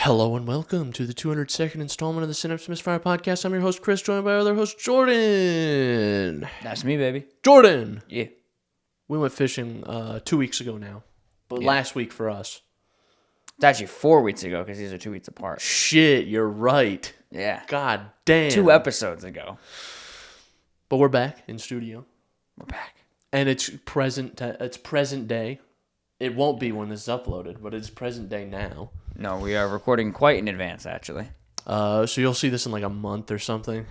Hello and welcome to the 202nd installment of the Synapse Misfire Podcast. I'm your host, Chris, joined by our other host, Jordan. That's me, baby. Jordan! Yeah. We went fishing 2 weeks ago now, but last week for us. It's actually 4 weeks ago because these are 2 weeks apart. Shit, you're right. Yeah. God damn. 2 episodes ago. But we're back in studio. We're back. And it's present day. It won't be when this is uploaded, but it's present day now. No, we are recording quite in advance, actually. So you'll see this in like a month or something.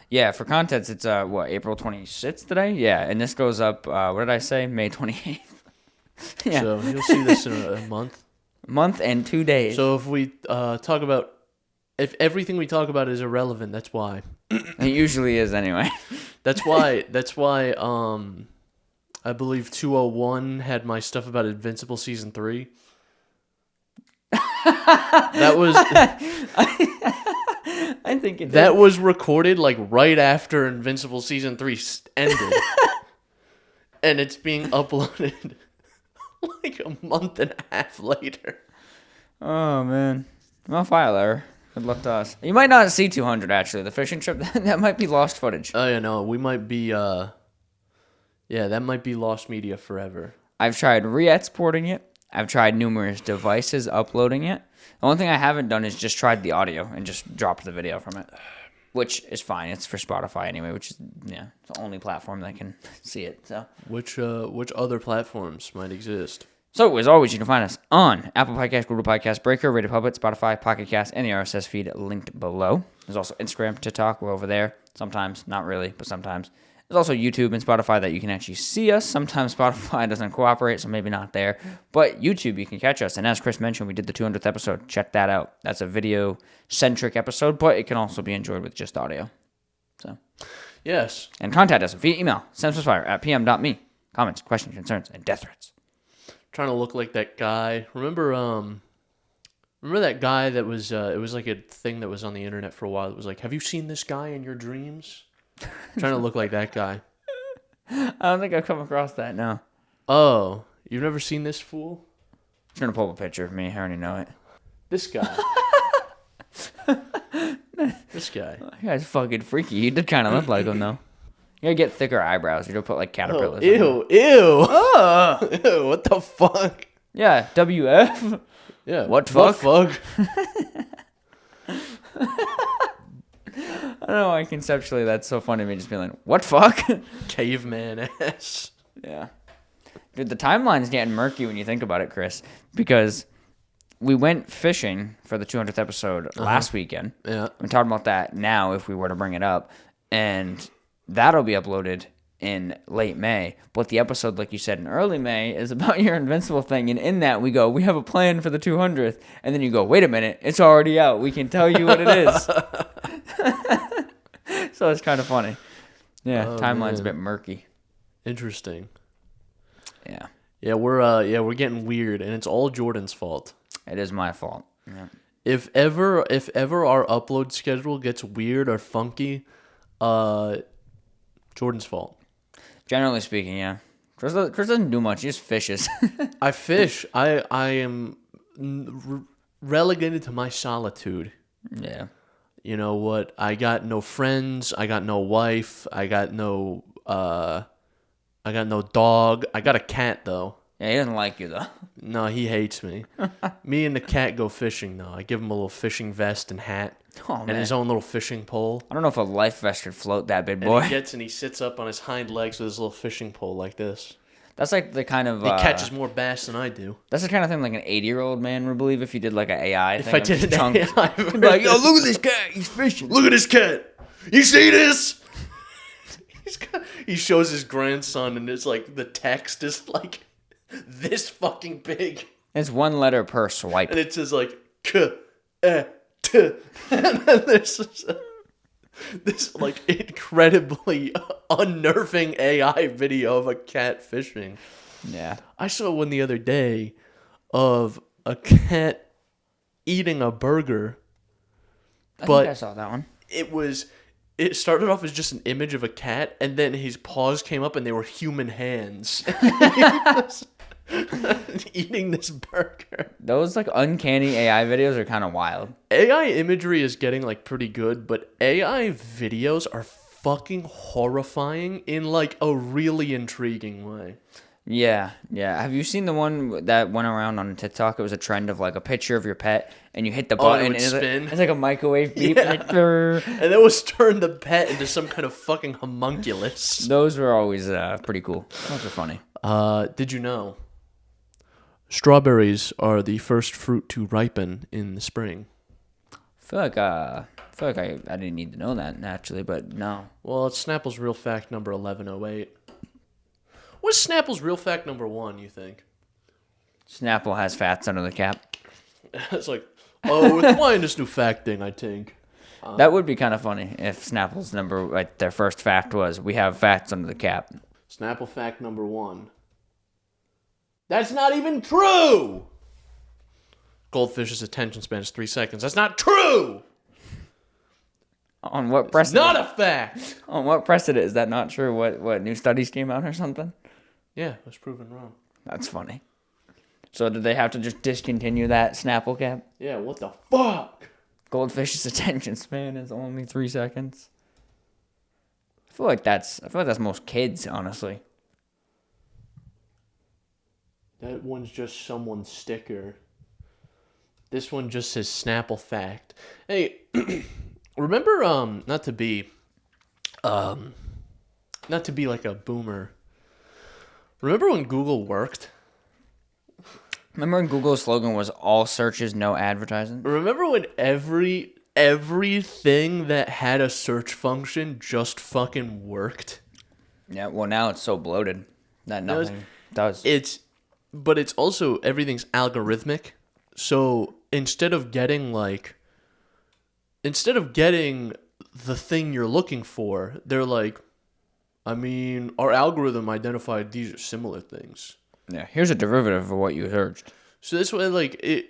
Yeah, for context, it's, April 26th today? Yeah, and this goes up, what did I say? May 28th. Yeah. So you'll see this in a month. A month and 2 days. So if we talk about, if everything we talk about is irrelevant, that's why. It usually is anyway. That's why, I believe 201 had my stuff about Invincible Season 3. That was... I think it did. That was recorded like right after Invincible Season 3 ended. And it's being uploaded like a month and a half later. Oh, man. Well, file error. Good luck to us. You might not see 200, actually. The fishing trip, that might be lost footage. Oh, yeah, no. We might be... yeah, that might be lost media forever. I've tried re-exporting it. I've tried numerous devices uploading it. The only thing I haven't done is just tried the audio and just dropped the video from it, which is fine. It's for Spotify anyway, which is the only platform that can see it. So, which other platforms might exist? So as always, you can find us on Apple Podcasts, Google Podcasts, Breaker, Radio Public, Spotify, Pocket Cast, and the RSS feed linked below. There's also Instagram, TikTok. We're over there. Sometimes, not really, but sometimes. There's also YouTube and Spotify that you can actually see us. Sometimes Spotify doesn't cooperate, so maybe not there. But YouTube, you can catch us. And as Chris mentioned, we did the 200th episode. Check that out. That's a video-centric episode, but it can also be enjoyed with just audio. So, yes. And contact us via email, synapsemisfire@pm.me. Comments, questions, concerns, and death threats. Trying to look like that guy. Remember that guy that was, it was like a thing that was on the internet for a while. It was like, have you seen this guy in your dreams? Trying to look like that guy. I don't think I've come across that, no. Oh, you've never seen this fool? I'm trying to pull up a picture of me. I already know it. This guy. This guy. That guy's fucking freaky. He did kind of look like him, though. You gotta get thicker eyebrows. You don't put, like, caterpillars. Ew. Oh. Ew, what the fuck? Yeah, WF. Yeah. What fuck? What fuck? I don't know why conceptually that's so funny to me, just being like, what fuck? Caveman ass. Yeah. Dude, the timeline's getting murky when you think about it, Chris, because we went fishing for the 200th episode last weekend. Yeah. We're talking about that now if we were to bring it up, and that'll be uploaded in late May. But the episode, like you said, in early May is about your Invincible thing, and in that we go, we have a plan for the 200th, and then you go, wait a minute, it's already out. We can tell you what it is. So it's kind of funny. Yeah, timeline's a bit murky. Interesting. Yeah. Yeah, we're getting weird, and it's all Jordan's fault. It is my fault. Yeah. If ever our upload schedule gets weird or funky, Jordan's fault. Generally speaking, yeah. Chris doesn't do much. He just fishes. I fish. I am relegated to my solitude. Yeah. You know what? I got no friends. I got no wife. I got no dog. I got a cat though. Yeah, he doesn't like you though. No, he hates me. Me and the cat go fishing though. I give him a little fishing vest and hat. Oh, man. And his own little fishing pole. I don't know if a life vest could float that big boy. And he sits up on his hind legs with his little fishing pole like this. That's like the kind of... He catches more bass than I do. That's the kind of thing like an 80-year-old man would believe if you did like an AI thing. If I did an AI. He'd be like, yo, look at this cat. He's fishing. Look at this cat. You see this? He shows his grandson and it's like the text is like this fucking big. It's one letter per swipe. And it says like K, E, T. And then there's this like incredibly unnerving AI video of a cat fishing. Yeah. I saw one the other day of a cat eating a burger. I think I saw that one. It started off as just an image of a cat, and then his paws came up and they were human hands. eating this burger. Those like uncanny AI videos are kind of wild. AI imagery is getting like pretty good, but AI videos are fucking horrifying in like a really intriguing way. Yeah. Have you seen the one that went around on TikTok? It was a trend of like a picture of your pet, and you hit the button, it would and spin. It's like a microwave beep. Yeah. Like, "Brr." And it was turn the pet into some kind of fucking homunculus. Those were always pretty cool. Those were funny. Did you know strawberries are the first fruit to ripen in the spring? I feel like I didn't need to know that naturally, but no. Well, it's Snapple's real fact number 1108. What's Snapple's real fact number 1, you think? Snapple has fats under the cap. It's like, oh, it's why in this new fact thing, I think. That would be kind of funny if Snapple's their first fact was, we have fats under the cap. Snapple fact number 1. That's not even true! Goldfish's attention span is 3 seconds. That's not true! On what precedent? Not a fact! On what precedent is that not true? What new studies came out or something? Yeah, it was proven wrong. That's funny. So did they have to just discontinue that Snapple cap? Yeah, what the fuck? Goldfish's attention span is only 3 seconds. I feel like that's most kids, honestly. That one's just someone's sticker. This one just says Snapple fact. Hey, remember not to be like a boomer. Remember when Google worked? Remember when Google's slogan was all searches, no advertising? Remember when everything that had a search function just fucking worked? Yeah, well now it's so bloated that nothing does. But it's also, everything's algorithmic. So instead of getting the thing you're looking for, they're like, our algorithm identified these are similar things. Yeah, here's a derivative of what you searched. So this way,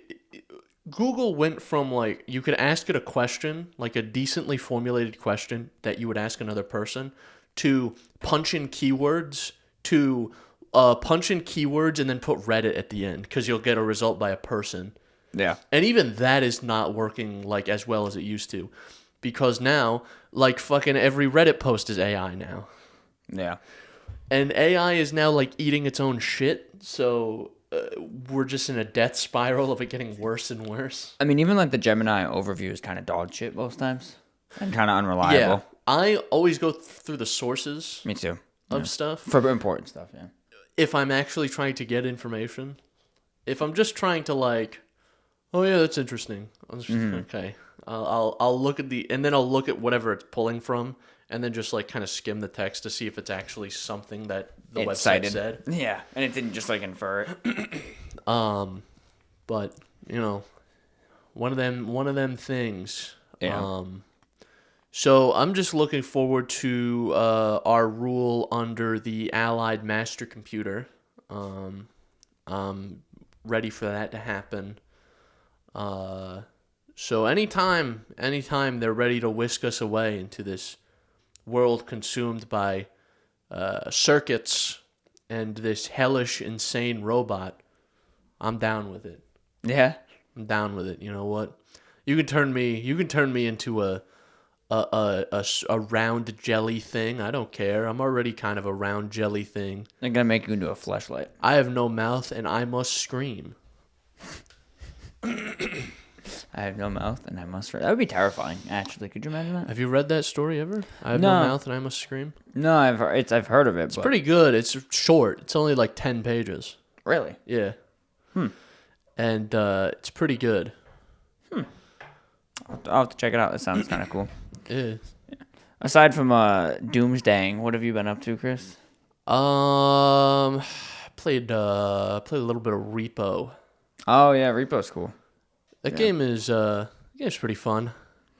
Google went from you could ask it a question, like a decently formulated question that you would ask another person, to punch in keywords, and then put Reddit at the end, because you'll get a result by a person. Yeah. And even that is not working as well as it used to, because now fucking every Reddit post is AI now. Yeah. And AI is now eating its own shit, so we're just in a death spiral of it getting worse and worse. I mean, even the Gemini overview is kind of dog shit most times and kind of unreliable. Yeah, I always go through the sources. Me too. Of stuff. For important stuff, yeah. If I'm actually trying to get information. If I'm just trying to oh yeah, that's interesting. Okay. I'll look at and then I'll look at whatever it's pulling from, and then just kind of skim the text to see if it's actually something that the website cited. said. Yeah, and it didn't just infer it. But one of them things. Yeah. So I'm just looking forward to our rule under the Allied Master Computer. I'm ready for that to happen. So anytime they're ready to whisk us away into this world consumed by circuits and this hellish, insane robot, I'm down with it. Yeah. I'm down with it. You know what? You can turn me into a round jelly thing. I don't care. I'm already kind of a round jelly thing. They're gonna make you into a fleshlight. I have no mouth and I must scream. I have no mouth and I must. That would be terrifying. Actually, could you imagine that? Have you read that story ever? I have no mouth and I must scream. No, I've heard of it. It's pretty good. It's short. It's only 10 pages. Really? Yeah. And it's pretty good. I'll have to check it out. That sounds kind of cool. Yeah. Aside from doomsdaying, what have you been up to, Chris? Played a little bit of Repo. Oh yeah, Repo's cool. That game is pretty fun.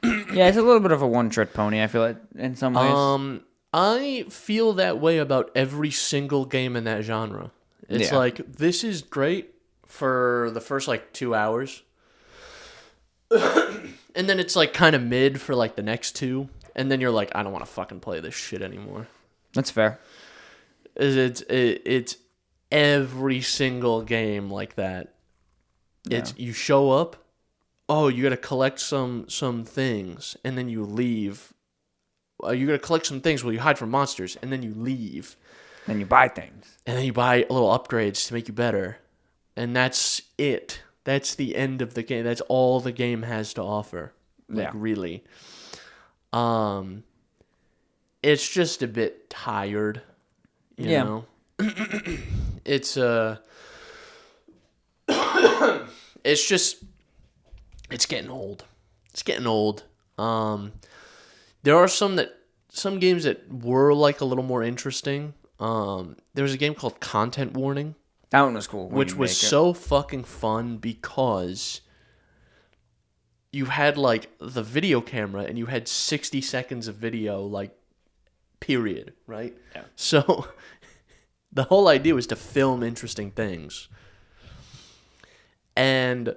Yeah, it's a little bit of a one-trick pony, I feel like, in some ways. I feel that way about every single game in that genre. It's this is great for the first 2 hours. And then it's kind of mid for the next 2. And then you're I don't want to fucking play this shit anymore. That's fair. It's every single game like that. Yeah. It's you show up, oh, you got to collect some things, and then you leave. You got to collect some things while you hide from monsters, and then you leave. Then you buy things. And then you buy little upgrades to make you better. And that's it. That's the end of the game. That's all the game has to offer. Like, really. It's just a bit tired. You know? It's it's getting old. It's getting old. There are some games that were like a little more interesting. There was a game called Content Warning. That one was cool. Which was so fucking fun because you had like the video camera and you had 60 seconds of video, like, period, right? Yeah. So the whole idea was to film interesting things. And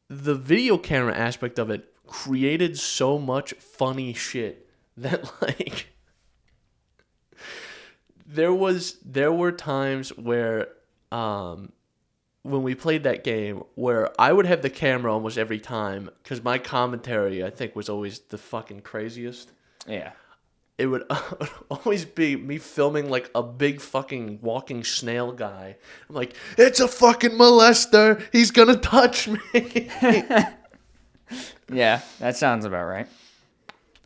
the video camera aspect of it created so much funny shit that, like, there were times where when we played that game where I would have the camera almost every time because my commentary, I think, was always the fucking craziest. Yeah. It would always be me filming like a big fucking walking snail guy. I'm like, it's a fucking molester. He's going to touch me. Yeah, that sounds about right.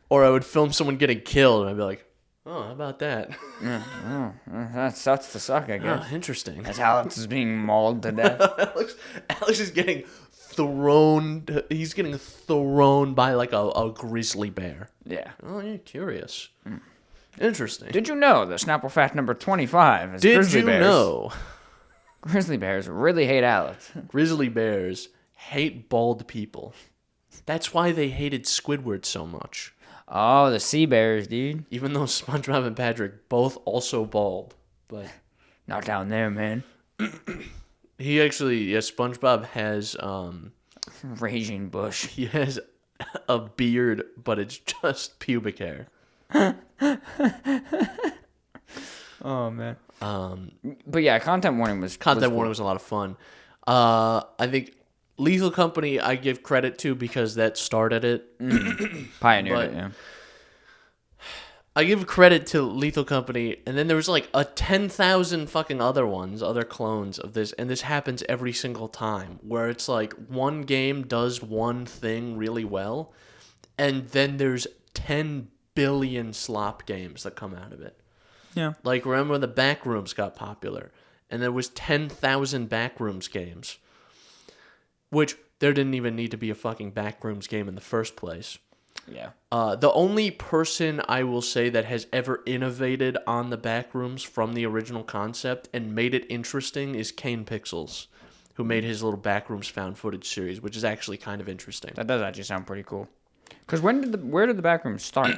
Or I would film someone getting killed and I'd be like, oh, how about that? That sucks to suck, I guess. Oh, interesting. As Alex is being mauled to death. Alex is getting thrown. He's getting thrown by like a grizzly bear. Yeah. Oh, you're curious. Interesting. Did you know that Snapple fact number 25 is Did grizzly you bears? know? Grizzly bears really hate Alex. Grizzly bears hate bald people. That's why they hated Squidward so much. Oh, the sea bears, dude. Even though SpongeBob and Patrick both also bald, but Not down there, man. he actually, SpongeBob has Raging bush. he has a beard, but it's just pubic hair. Oh man. But yeah, content warning was Content cool. warning was a lot of fun. I think Lethal Company I give credit to because that started it. Pioneered it, yeah. I give credit to Lethal Company, and then there was like a 10,000 fucking other clones of this, and this happens every single time, where it's like one game does one thing really well, and then there's 10 billion slop games that come out of it. Yeah. Like, remember when the Backrooms got popular, and there was 10,000 Backrooms games, which there didn't even need to be a fucking Backrooms game in the first place. Yeah. The only person I will say that has ever innovated on the Backrooms from the original concept and made it interesting is Kane Pixels, who made his little Backrooms found footage series, which is actually kind of interesting. That does actually sound pretty cool. Because where did the Backrooms start?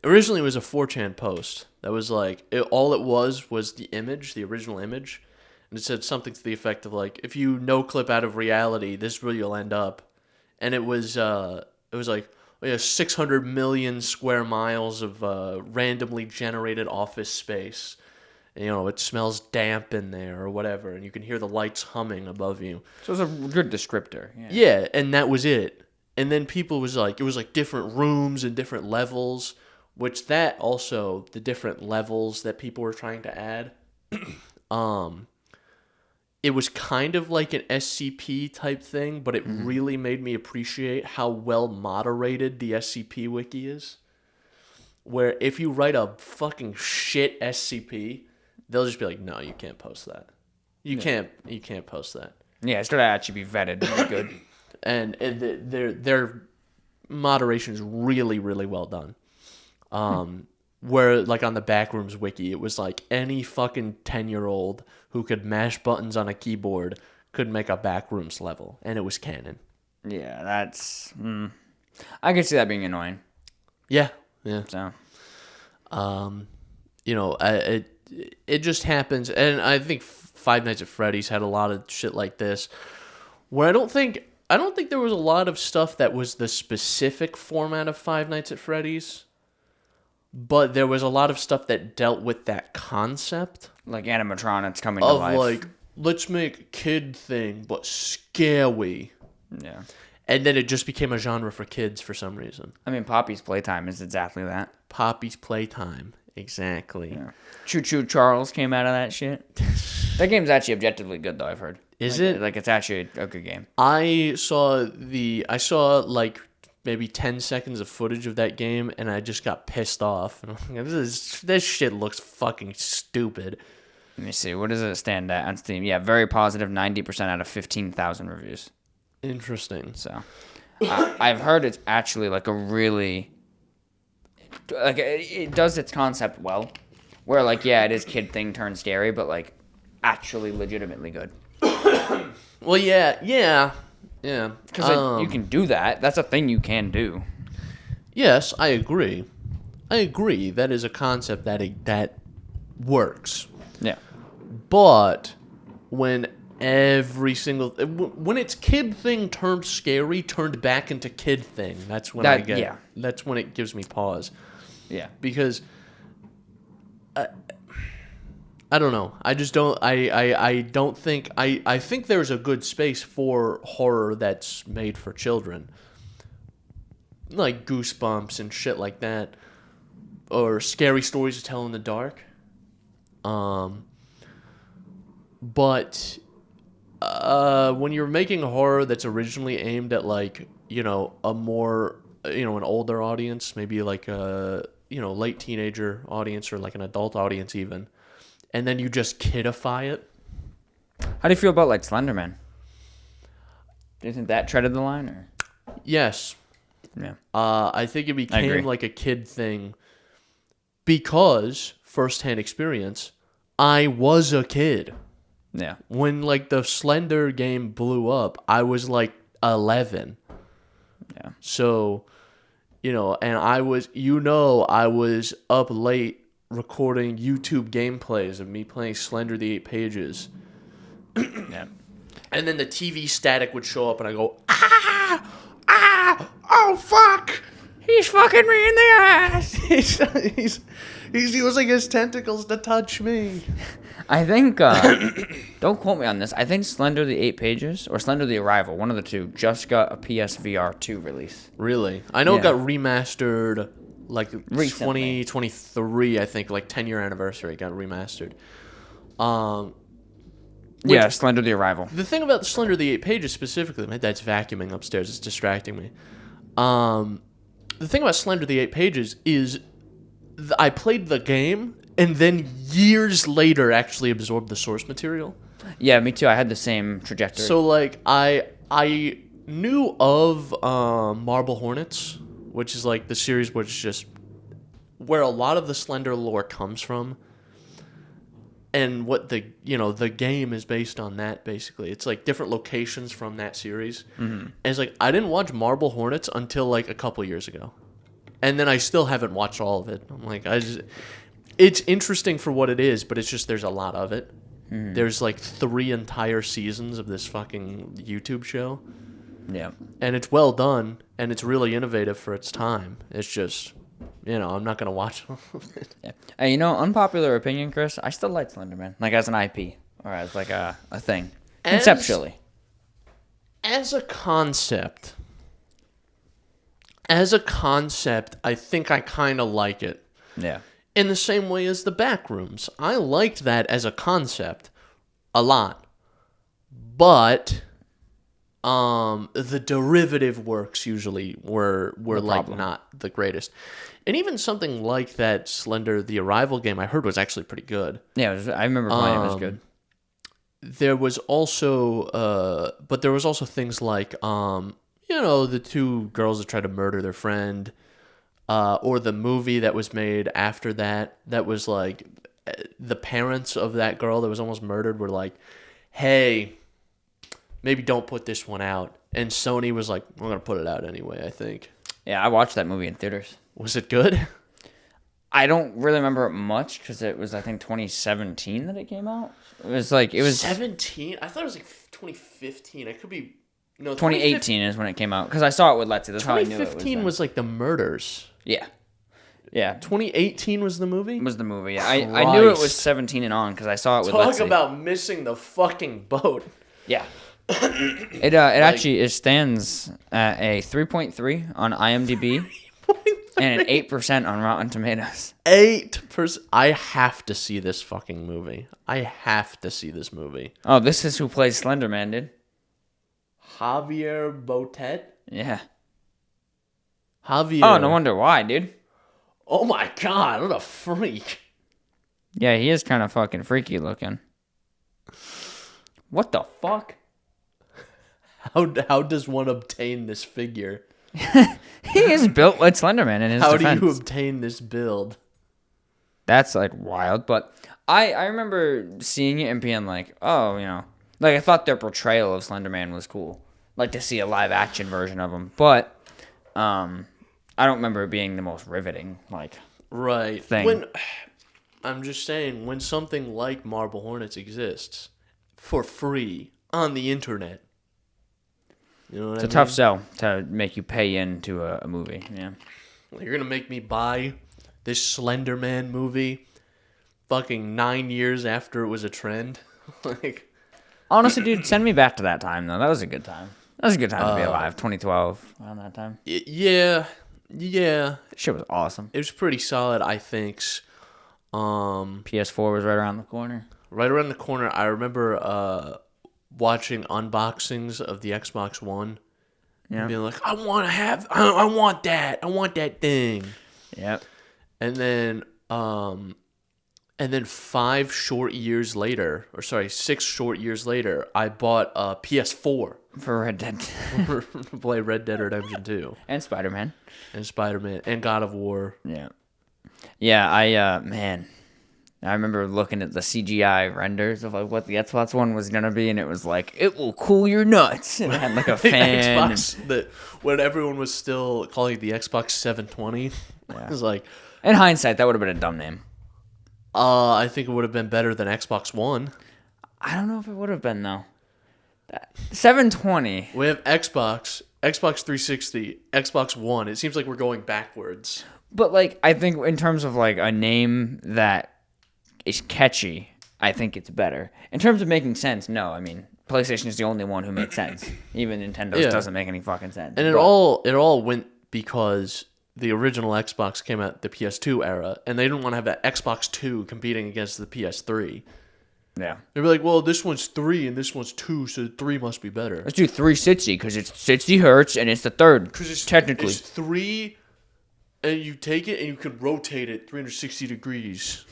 Originally, it was a 4chan post that was like, all it was the image, the original image, and it said something to the effect of like, if you no-clip out of reality, this is where you'll end up. And it was like, 600 million square miles of randomly generated office space. And, it smells damp in there or whatever, and you can hear the lights humming above you. So it was a good descriptor. Yeah, and that was it. And then it was like different rooms and different levels, which that also, the different levels that people were trying to add, it was kind of like an SCP type thing, but it really made me appreciate how well moderated the SCP wiki is. Where if you write a fucking shit SCP, they'll just be like, no, you can't post that. You can't post that. Yeah, it's got to actually be vetted. Really good. And their moderation is really, really well done. Where, like, on the Backrooms wiki, it was like any fucking 10-year-old who could mash buttons on a keyboard could make a Backrooms level, and it was canon. Yeah, that's... I could see that being annoying. Yeah. So... it just happens, and I think Five Nights at Freddy's had a lot of shit like this, where I don't think there was a lot of stuff that was the specific format of Five Nights at Freddy's. but there was a lot of stuff that dealt with that concept Like animatronics coming to of life. like, let's make a kid thing, but scary. Yeah. And then it just became a genre for kids for some reason. I mean, Poppy's Playtime is exactly that. Poppy's Playtime. Exactly. Yeah. Choo Choo Charles came out of that shit. That game's actually objectively good, though, I've heard. Is like, it? Like, it's actually a good game. I saw like maybe 10 seconds of footage of that game, and I just got pissed off. And I'm like, this shit looks fucking stupid. Let me see. What does it stand at on Steam? Yeah, very positive, 90% out of 15,000 reviews. Interesting. So, I've heard it's actually like a really... Like, it does its concept well. Where, like, yeah, it is kid thing turned scary, but, like, actually legitimately good. Well, yeah. Because you can do that. That's a thing you can do. Yes, I agree. That is a concept that works. Yeah. But when it's kid thing turned scary turned back into kid thing, that's when that's when it gives me pause. Yeah. Because I don't know. I just don't. I don't think. I think there's a good space for horror that's made for children, like Goosebumps and shit like that, or scary stories to tell in the dark. But when you're making horror that's originally aimed at like a more an older audience, maybe like a late teenager audience or like an adult audience even. And then you just kidify it. How do you feel about like Slender Man? Do you think that treaded the line, or? Yes. Yeah. I think it became like a kid thing because firsthand experience. I was a kid. Yeah. When like the Slender game blew up, I was like 11. Yeah. So, and I was up late recording YouTube gameplays of me playing Slender the 8 Pages. Yeah. And then the TV static would show up and I go, oh fuck! He's fucking me in the ass! He's using his tentacles to touch me. I think, don't quote me on this, I think Slender the 8 Pages, or Slender the Arrival, one of the two, just got a PSVR 2 release. Really? I know it got remastered like Recently. 2023, I think, like 10-year anniversary, it got remastered. Yeah, Slender the Arrival. The thing about Slender the 8 Pages specifically, my dad's vacuuming upstairs, it's distracting me. The thing about Slender the 8 Pages is I played the game and then years later actually absorbed the source material. Yeah, me too. I had the same trajectory. So like I knew of Marble Hornets, which is like the series which is just where a lot of the Slender lore comes from. And what the game is based on that, basically. It's like different locations from that series. Mm-hmm. And it's like, I didn't watch Marble Hornets until like a couple years ago. And then I still haven't watched all of it. I'm like, it's interesting for what it is, but it's just there's a lot of it. Mm-hmm. There's like 3 entire seasons of this fucking YouTube show. Yeah. And it's well done, and it's really innovative for its time. It's just... I'm not going to watch all of it. Yeah. Unpopular opinion, Chris, I still like Slender Man. Like, as an IP. Or as, like, a thing. Conceptually. As a concept, I think I kind of like it. Yeah. In the same way as the Backrooms. I liked that as a concept a lot. But... the derivative works usually were like not the greatest. And even something like that Slender the Arrival game I heard was actually pretty good. Yeah, I remember playing it was good. There was also but there was also things like the 2 girls that tried to murder their friend, or the movie that was made after that was like the parents of that girl that was almost murdered were like, hey, maybe don't put this one out. And Sony was like, we're going to put it out anyway, I think. Yeah, I watched that movie in theaters. Was it good? I don't really remember it much because it was, I think, 2017 that it came out. It was 17? I thought it was like 2015. It could be... No, 2018 is when it came out because I saw it with Letsy. That's how I knew it was. 2015 was like the murders. Yeah. Yeah. 2018 was the movie? Was the movie. Yeah. I knew it was 17 and on because I saw it with Talk about missing the fucking boat. Yeah. It actually stands at a 3.3 on IMDb and an 8% on Rotten Tomatoes. 8%. I have to see this fucking movie. I have to see this movie. Oh, this is who plays Slender Man, dude. Javier Botet? Yeah. Javier. Oh, no wonder why, dude. Oh my god, what a freak. Yeah, he is kind of fucking freaky looking. What the fuck? How does one obtain this figure? He is built like Slenderman in his defense. How do you obtain this build? That's like wild, but I remember seeing it and being like, oh, you know, like I thought their portrayal of Slenderman was cool. Like to see a live action version of him, but I don't remember it being the most riveting thing. When I'm just saying, when something like Marble Hornets exists for free on the internet, you know what it's a tough sell to make you pay into a movie. Yeah, you're gonna make me buy this Slender Man movie, fucking 9 years after it was a trend. Honestly, dude, send me back to that time though. That was a good time. That was a good time to be alive. 2012, around that time. Yeah. Shit was awesome. It was pretty solid, I think. PS4 was right around the corner. Right around the corner. I remember watching unboxings of the Xbox One. Yeah. And being like, I want that thing. Yep. And then 6 short years later, I bought a PS4 for Red Dead. to play Red Dead Redemption 2. And Spider-Man. And God of War. Yeah. Yeah, I remember looking at the CGI renders of like what the Xbox One was gonna be, and it was like, it will cool your nuts. And it had like a fan. When everyone was still calling it the Xbox 720, yeah. It was like, in hindsight, that would have been a dumb name. I think it would have been better than Xbox One. I don't know if it would have been though. 720. We have Xbox 360, Xbox One. It seems like we're going backwards. But like, I think in terms of like a name that is catchy, I think it's better. In terms of making sense, no. I mean, PlayStation is the only one who makes sense. Even Nintendo's doesn't make any fucking sense. And it all went because the original Xbox came out the PS2 era, and they didn't want to have that Xbox 2 competing against the PS3. Yeah. They'd be like, well, this one's 3 and this one's 2, so 3 must be better. Let's do 360 because it's 60 hertz and it's the third. Because it's technically. It's 3, and you take it and you can rotate it 360 degrees.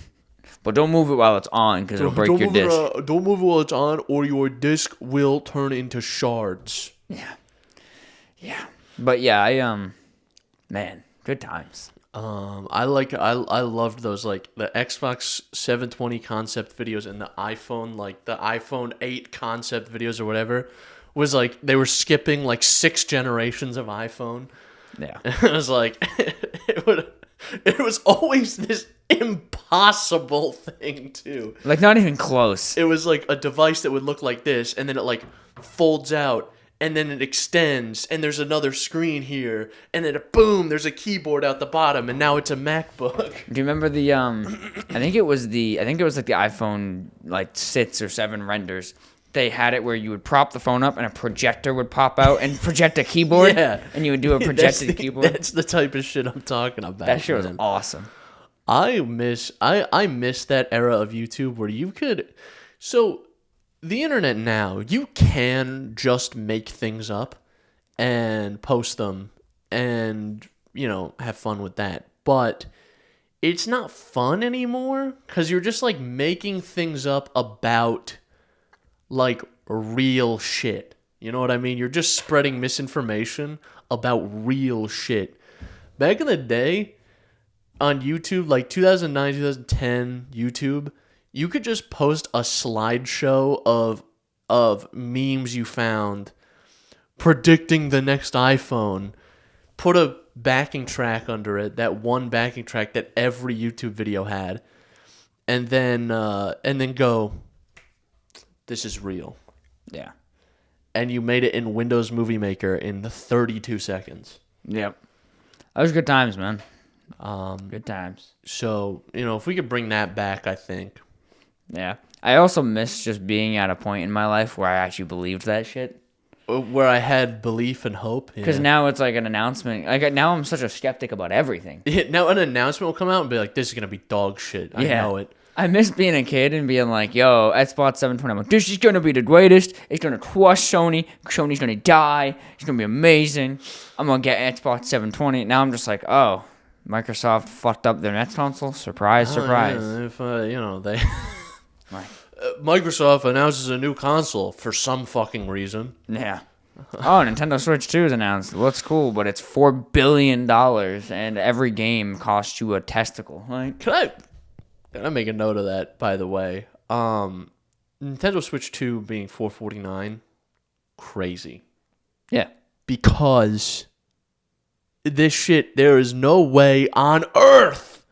But don't move it while it's on because it'll break your disc. Don't move it while it's on, or your disc will turn into shards. Yeah. Yeah. But yeah, man, good times. I loved those, like the Xbox 720 concept videos and the iPhone 8 concept videos or whatever, was like they were skipping like 6 generations of iPhone. Yeah. It was like it was always this impossible thing too. Like not even close. It was like a device that would look like this, and then it like folds out, and then it extends, and there's another screen here, and then boom, there's a keyboard out the bottom, and now it's a MacBook. Do you remember the I think it was like the iPhone like 6 or 7 renders. They had it where you would prop the phone up and a projector would pop out and project a keyboard. Yeah. And you would do a projected keyboard. That's the type of shit I'm talking about. That shit was awesome. I miss that era of YouTube where you could. So the internet now, you can just make things up and post them and, have fun with that. But it's not fun anymore because you're just like making things up about like real shit. You know what I mean? You're just spreading misinformation about real shit. Back in the day on YouTube, like 2009, 2010 YouTube, you could just post a slideshow of memes you found predicting the next iPhone, put a backing track under it, that one backing track that every YouTube video had, and then go, this is real. Yeah. And you made it in Windows Movie Maker in 32 seconds. Yep. That was good times, man. Good times. So, if we could bring that back, I think. Yeah. I also miss just being at a point in my life where I actually believed that shit. Where I had belief and hope. Because now it's like an announcement. Like now I'm such a skeptic about everything. Yeah, now an announcement will come out and be like, this is going to be dog shit. I know it. I miss being a kid and being like, yo, Xbox 720. I'm like, this is going to be the greatest. It's going to crush Sony. Sony's going to die. It's going to be amazing. I'm going to get Xbox 720. Now I'm just like, oh, Microsoft fucked up their next console. Surprise, surprise. Yeah, if, they... Microsoft announces a new console for some fucking reason. Yeah. Oh, Nintendo Switch 2 is announced. Looks cool, but it's $4 billion, and every game costs you a testicle. Like, Can I make a note of that, by the way? Nintendo Switch 2 being $449, crazy. yeah. Because this shit, there is no way on earth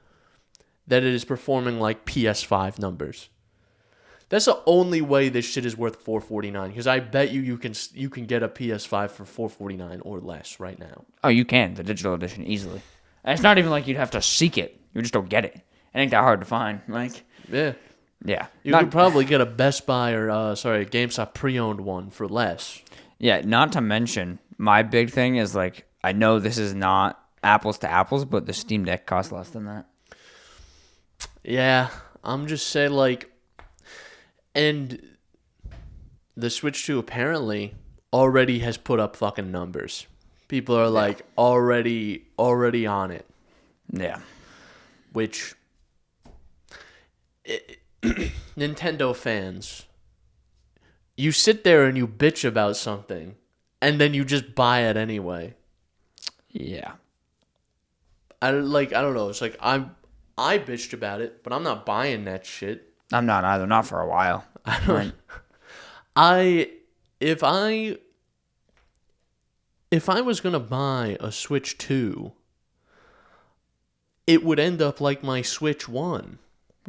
that it is performing like PS5 numbers. That's the only way this shit is worth $449. Because I bet you can get a PS5 for $449 or less right now. Oh, you can, the digital edition, easily. And it's not even like you'd have to seek it. You just don't get it. It ain't that hard to find. Like, Yeah. yeah. You could probably get a Best Buy or, GameStop pre-owned one for less. Yeah, not to mention, my big thing is, like, I know this is not apples to apples, but the Steam Deck costs less than that. Yeah, I'm just saying, like... And the Switch 2 apparently already has put up fucking numbers. People are like already on it. Yeah. Which Nintendo fans, you sit there and you bitch about something and then you just buy it anyway. Yeah. I don't know. It's like I bitched about it, but I'm not buying that shit. I'm not either. Not for a while. If I was gonna buy a Switch 2, it would end up like my Switch 1.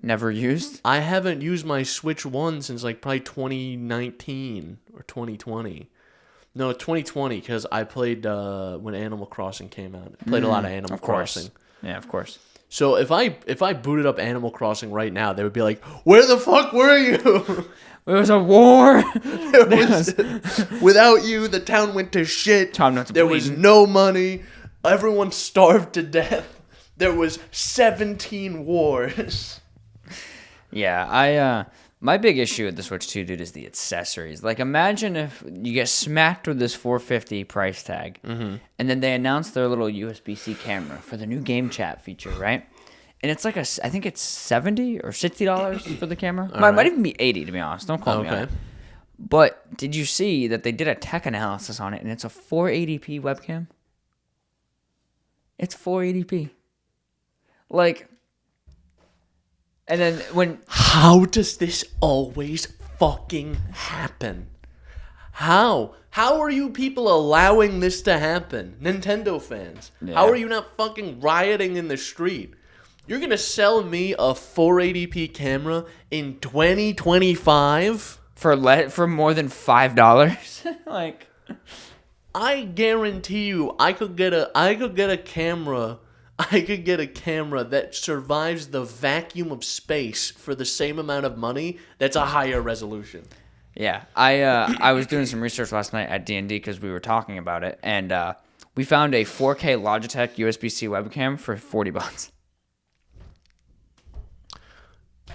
Never used? I haven't used my Switch 1 since like probably 2019 or 2020. No, 2020 because I played when Animal Crossing came out. I played a lot of Animal Crossing. Yeah, of course. So if I booted up Animal Crossing right now, they would be like, "Where the fuck were you? It was a war. Without you, the town went to shit. There was no money. Everyone starved to death. There was 17 wars." Yeah, my big issue with the Switch 2, dude, is the accessories. Like, imagine if you get smacked with this $450 price tag, and then they announce their little USB-C camera for the new game chat feature, right? And it's like I think it's $70 or $60 for the camera. Might even be $80, to be honest. Don't quote me on it. But did you see that they did a tech analysis on it, and it's a 480p webcam? It's 480p. Like... And then how does this always fucking happen? How are you people allowing this to happen? Nintendo fans. Yeah. How are you not fucking rioting in the street? You're going to sell me a 480p camera in 2025 for more than $5? Like, I guarantee you I could get a camera. I could get a camera that survives the vacuum of space for the same amount of money that's a higher resolution. Yeah, I was doing some research last night at D&D because we were talking about it, and we found a 4K Logitech USB-C webcam for $40.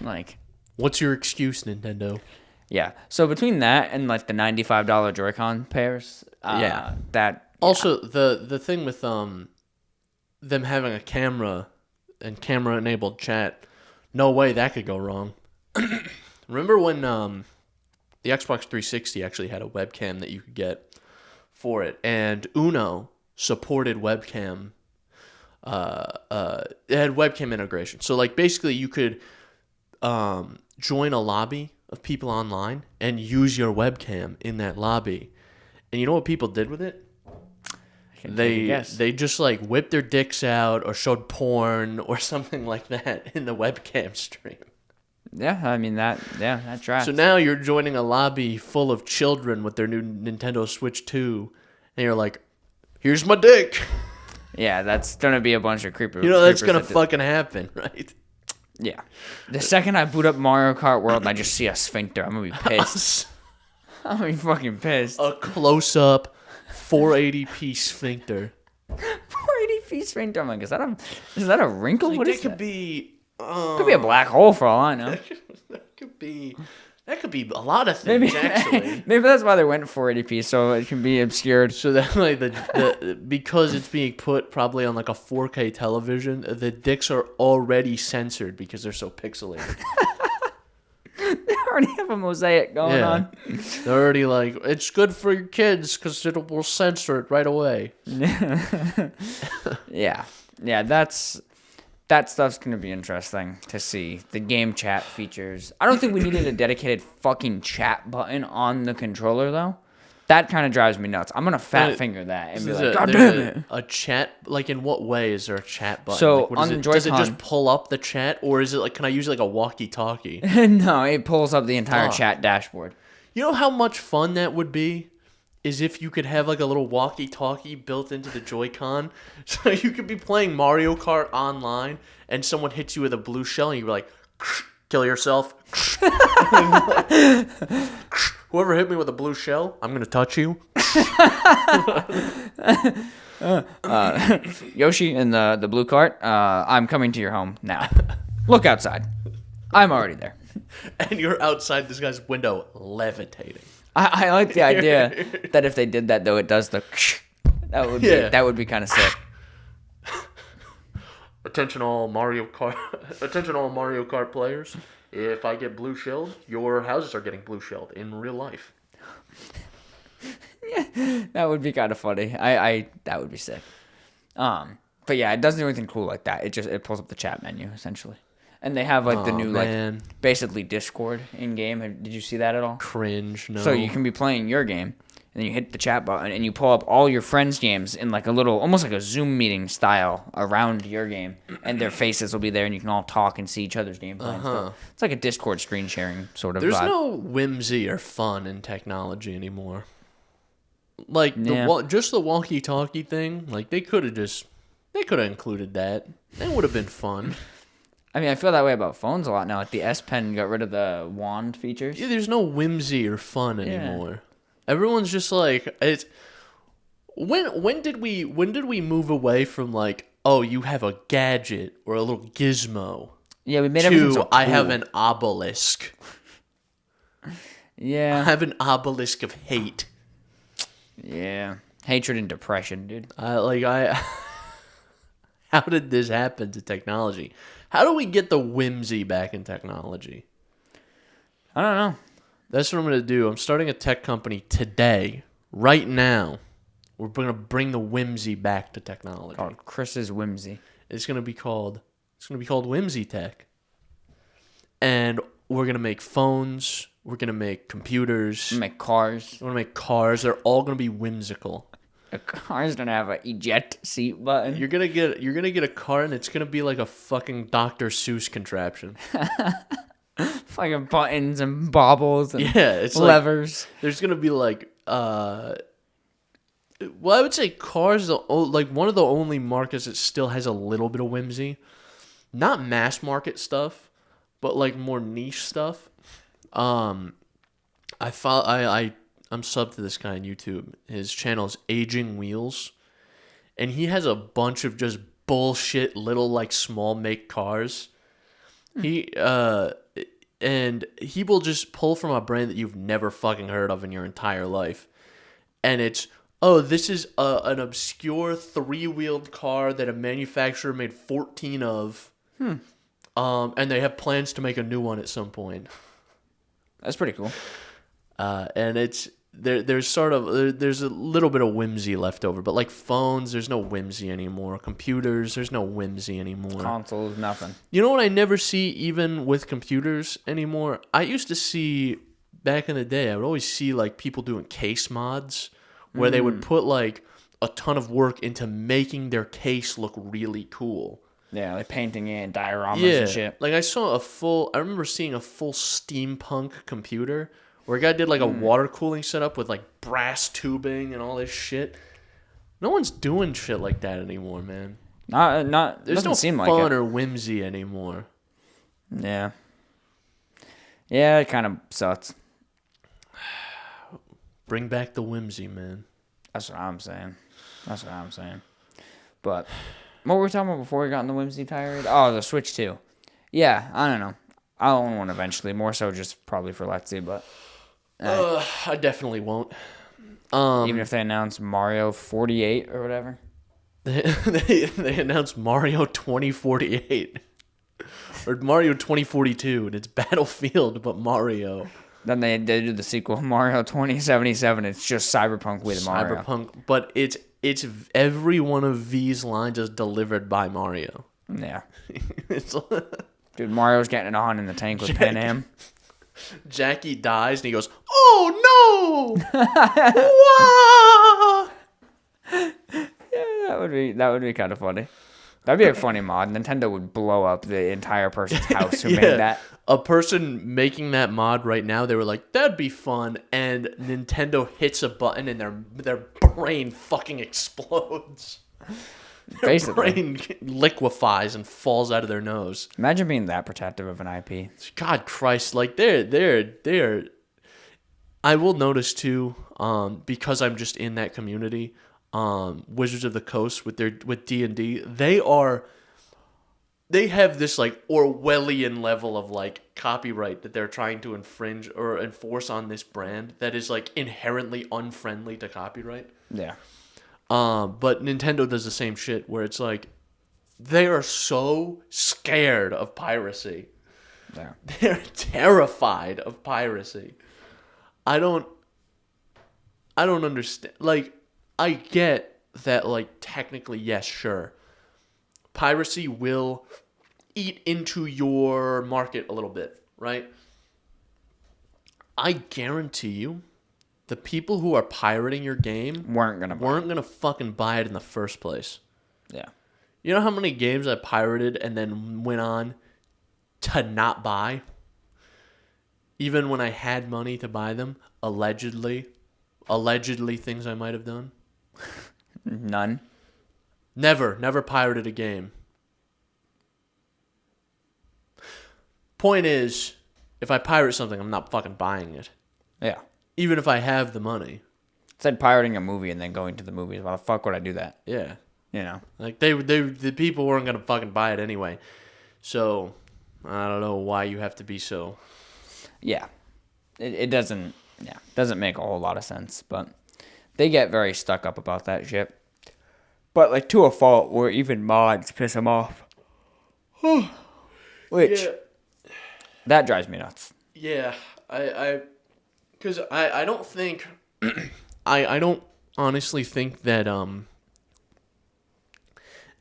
Like, what's your excuse, Nintendo? Yeah, so between that and like the $95 Joy-Con pairs, Also, the thing with them having a camera and camera-enabled chat, no way that could go wrong. Remember when the Xbox 360 actually had a webcam that you could get for it, and Uno supported webcam. It had webcam integration, so like basically you could join a lobby of people online and use your webcam in that lobby. And you know what people did with it? They just like whipped their dicks out or showed porn or something like that in the webcam stream. Yeah, I mean that tracks. So now you're joining a lobby full of children with their new Nintendo Switch 2, and you're like, "Here's my dick." Yeah, that's gonna be a bunch of creepers. You know that's gonna fucking happen, right? Yeah. The second I boot up Mario Kart World and I just see a sphincter, I'm gonna be pissed. I'm gonna be fucking pissed. A close-up 480p sphincter. 480p sphincter. I'm like, is that a wrinkle? Like, what that is could that? be? Could be a black hole for all I know. That could be a lot of things, actually. Maybe that's why they went 480p, so it can be obscured. So that like because it's being put probably on like a 4K television, the dicks are already censored because they're so pixelated. They already have a mosaic going on. They're already like, it's good for your kids because we'll censor it right away. Yeah, that stuff's going to be interesting to see. The game chat features. I don't think we needed a dedicated fucking chat button on the controller, though. That kind of drives me nuts. I'm going to fat finger that and be like, God damn it. A chat, like in what way is there a chat button? So like, on the Joy-Con. Does it just pull up the chat or is it like, can I use it like a walkie-talkie? No, it pulls up the entire chat dashboard. You know how much fun that would be? Is if you could have like a little walkie-talkie built into the Joy-Con, so you could be playing Mario Kart online, and someone hits you with a blue shell, and you're like, kill yourself. Whoever hit me with a blue shell, I'm gonna touch you. Yoshi in the blue cart, I'm coming to your home now. Look outside. I'm already there. And you're outside this guy's window levitating. I like the idea that if they did that though, it does the that would be kind of sick. Attention all Mario Kart players. If I get blue shelled, your houses are getting blue shelled in real life. Yeah, that would be kind of funny. I that would be sick. But yeah, it doesn't do anything cool like that. It pulls up the chat menu essentially. And they have like the new like basically Discord in game. Did you see that at all? Cringe. No. So you can be playing your game, and then you hit the chat button, and you pull up all your friends' games in like a little, almost like a Zoom meeting style around your game, and their faces will be there, and you can all talk and see each other's gameplay. And stuff. It's like a Discord screen sharing sort of. There's vibe. no whimsy or fun in technology anymore. Like just the walkie-talkie thing. Like they could have included that. That would have been fun. I mean, I feel that way about phones a lot now. Like the S Pen got rid of the wand features. Yeah, there's no whimsy or fun anymore. Everyone's just like, it's. When did we move away from like, oh, you have a gadget or a little gizmo? Yeah, we made everything so cool. I have an obelisk. Yeah, I have an obelisk of hate. Yeah, hatred and depression, dude. How did this happen to technology? How do we get the whimsy back in technology? I don't know. That's what I'm going to do. I'm starting a tech company today, right now. We're going to bring the whimsy back to technology. Called Chris's Whimsy. It's going to be called Whimsy Tech. And we're going to make phones. We're going to make computers. We're gonna make cars. We're going to make cars. They're all going to be whimsical. A car's gonna have an eject seat button. You're gonna get a car and it's gonna be like a fucking Dr. Seuss contraption. Fucking buttons and bobbles and it's levers. Like, there's gonna be like well, I would say cars like one of the only markets that still has a little bit of whimsy. Not mass market stuff, but like more niche stuff. I'm subbed to this guy on YouTube. His channel is Aging Wheels. And he has a bunch of just bullshit little like small make cars. He will just pull from a brand that you've never fucking heard of in your entire life. And it's, this is an obscure 3-wheeled car that a manufacturer made 14 of. And they have plans to make a new one at some point. That's pretty cool. And it's there's a little bit of whimsy left over, but like phones, there's no whimsy anymore. Computers, there's no whimsy anymore. Consoles, nothing. You know what I never see even with computers anymore? I used to see back in the day. I would always see like people doing case mods where they would put like a ton of work into making their case look really cool. Yeah, like painting it, dioramas and shit. Like I remember seeing a full steampunk computer where a guy did like a water cooling setup with like brass tubing and all this shit. No one's doing shit like that anymore, man. Not. There's Doesn't no seem fun like it. or whimsy anymore. Yeah. Yeah, it kind of sucks. Bring back the whimsy, man. That's what I'm saying. But what were we talking about before we got in the whimsy tirade? Oh, the Switch 2. Yeah, I don't know. I'll own one eventually. More so just probably for Let's See, but... I definitely won't. Even if they announce Mario 48 or whatever. They announced Mario 2048. Or Mario 2042, and it's Battlefield, but Mario. Then they do the sequel, Mario 2077. It's just Cyberpunk with Mario. Cyberpunk, but it's every one of V's lines is delivered by Mario. Yeah. It's Dude, Mario's getting it on in the tank with Pan Am. Jackie dies, and he goes, "Oh no!" Yeah, that would be kind of funny. That'd be a funny mod. Nintendo would blow up the entire person's house who made that. A person making that mod right now, they were like, "That'd be fun," and Nintendo hits a button, and their brain fucking explodes. Their brain liquefies and falls out of their nose. Imagine being that protective of an IP. God Christ, like they're. I will notice too, because I'm just in that community. Wizards of the Coast with D&D, they have this like Orwellian level of like copyright that they're trying to infringe or enforce on this brand that is like inherently unfriendly to copyright. Yeah. But Nintendo does the same shit where it's like they are so scared of piracy. Yeah. They're terrified of piracy. I don't understand. Like, I get that, like, technically, yes, sure. Piracy will eat into your market a little bit, right? I guarantee you, the people who are pirating your game weren't gonna fucking buy it in the first place. Yeah. You know how many games I pirated and then went on to not buy? Even when I had money to buy them, allegedly things I might have done. None. Never pirated a game. Point is, if I pirate something, I'm not fucking buying it. Yeah. Even if I have the money. It's like pirating a movie and then going to the movies. Why the fuck would I do that? Yeah. You know? Like, the people weren't going to fucking buy it anyway. So, I don't know why you have to be so... Yeah. It doesn't make a whole lot of sense, but they get very stuck up about that shit. But, like, to a fault where even mods piss them off. Which, that drives me nuts. Yeah, because I don't think, I don't honestly think that,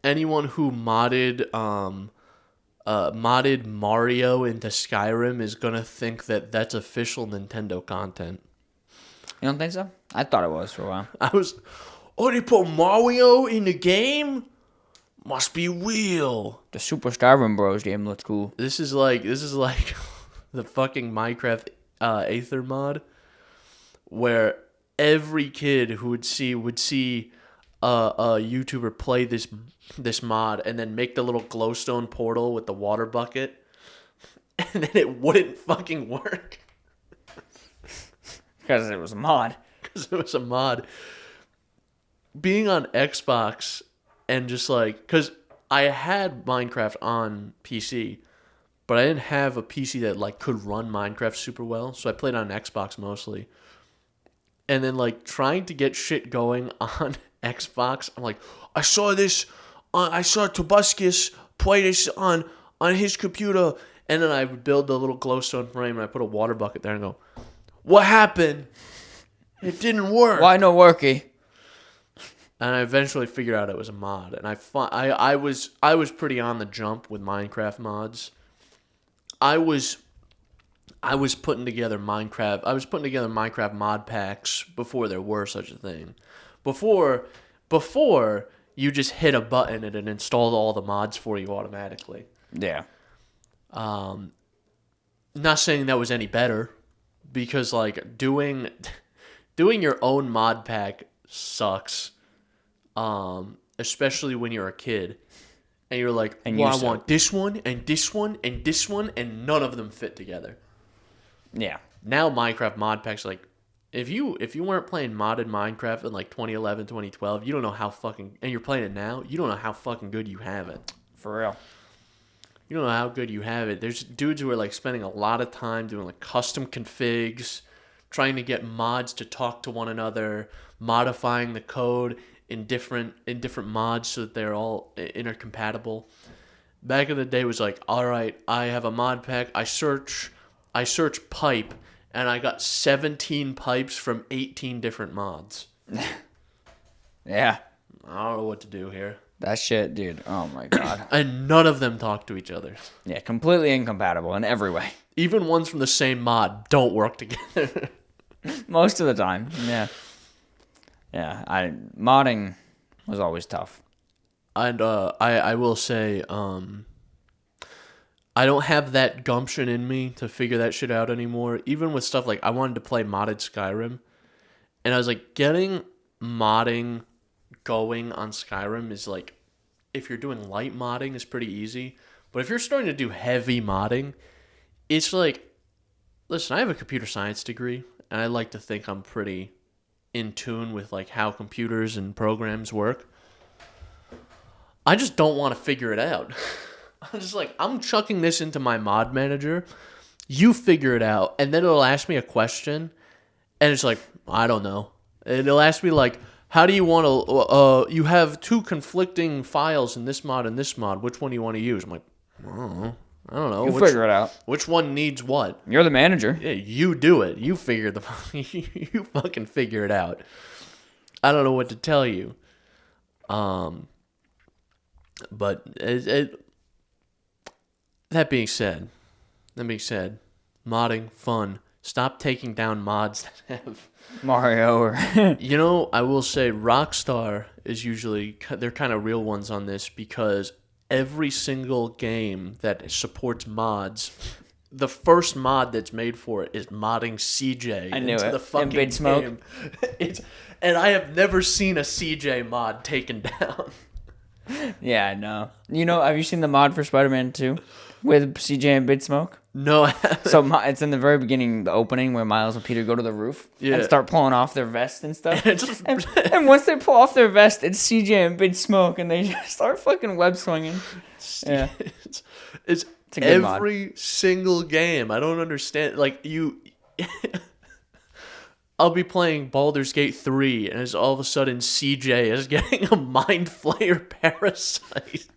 anyone who modded Mario into Skyrim is gonna think that that's official Nintendo content. You don't think so? I thought it was for a while. They put Mario in the game? Must be real. The Super Skyrim Bros game looks cool. This is like the fucking Minecraft Aether mod, where every kid who would see a YouTuber play this mod and then make the little glowstone portal with the water bucket, and then it wouldn't fucking work. Because it was a mod. Because it was a mod. Being on Xbox and just like... Because I had Minecraft on PC, but I didn't have a PC that like could run Minecraft super well, so I played on Xbox mostly. And then like trying to get shit going on Xbox, I'm like, I saw Tobuscus play this on his computer, and then I would build the little glowstone frame and I put a water bucket there and go, what happened? It didn't work. Why no worky? And I eventually figured out it was a mod, and I was pretty on the jump with Minecraft mods. I was putting together Minecraft mod packs before there were such a thing. Before you just hit a button and it installed all the mods for you automatically. Yeah. Not saying that was any better, because like doing your own mod pack sucks. especially when you're a kid. And you're like, And well, I want this one, and this one, and this one, and none of them fit together. Yeah. Now Minecraft mod packs, like, if you weren't playing modded Minecraft in like 2011, 2012, you don't know how fucking, and you're playing it now, you don't know how fucking good you have it. For real. You don't know how good you have it. There's dudes who are like spending a lot of time doing like custom configs, trying to get mods to talk to one another, modifying the code in different mods so that they're all intercompatible. Back in the day, it was like, all right, I have a mod pack. I search pipe, and I got 17 pipes from 18 different mods. Yeah. I don't know what to do here. That shit, dude. Oh my god. And none of them talk to each other. Yeah, completely incompatible in every way. Even ones from the same mod don't work together. Most of the time. Yeah. Yeah. Modding was always tough. And I will say, I don't have that gumption in me to figure that shit out anymore. Even with stuff like, I wanted to play modded Skyrim, and I was like, getting modding going on Skyrim is like, if you're doing light modding, is pretty easy. But if you're starting to do heavy modding, it's like, listen, I have a computer science degree, and I like to think I'm pretty in tune with like how computers and programs work. I just don't want to figure it out. I'm just like, I'm chucking this into my mod manager. You figure it out. And then it'll ask me a question. And it's like, I don't know. And it'll ask me like, how do you want to, you have two conflicting files in this mod and this mod. Which one do you want to use? I'm like, I don't know. You figure it out. Which one needs what? You're the manager. Yeah, you do it. You figure you fucking figure it out. I don't know what to tell you. But that being said, modding, fun. Stop taking down mods that have Mario or... You know, I will say Rockstar is usually, they're kind of real ones on this, because every single game that supports mods, the first mod that's made for it is modding CJ into the fucking Big Smoke. game. And I have never seen a CJ mod taken down. Yeah, I know. You know, have you seen the mod for Spider-Man 2 with CJ and Big Smoke? No, I haven't. So it's in the very beginning, the opening, where Miles and Peter go to the roof and start pulling off their vests and stuff. and once they pull off their vest, it's CJ and Big Smoke, and they just start fucking web swinging. Yeah, it's a good every single game. I don't understand. Like I'll be playing Baldur's Gate 3, and as all of a sudden CJ is getting a Mind Flayer parasite.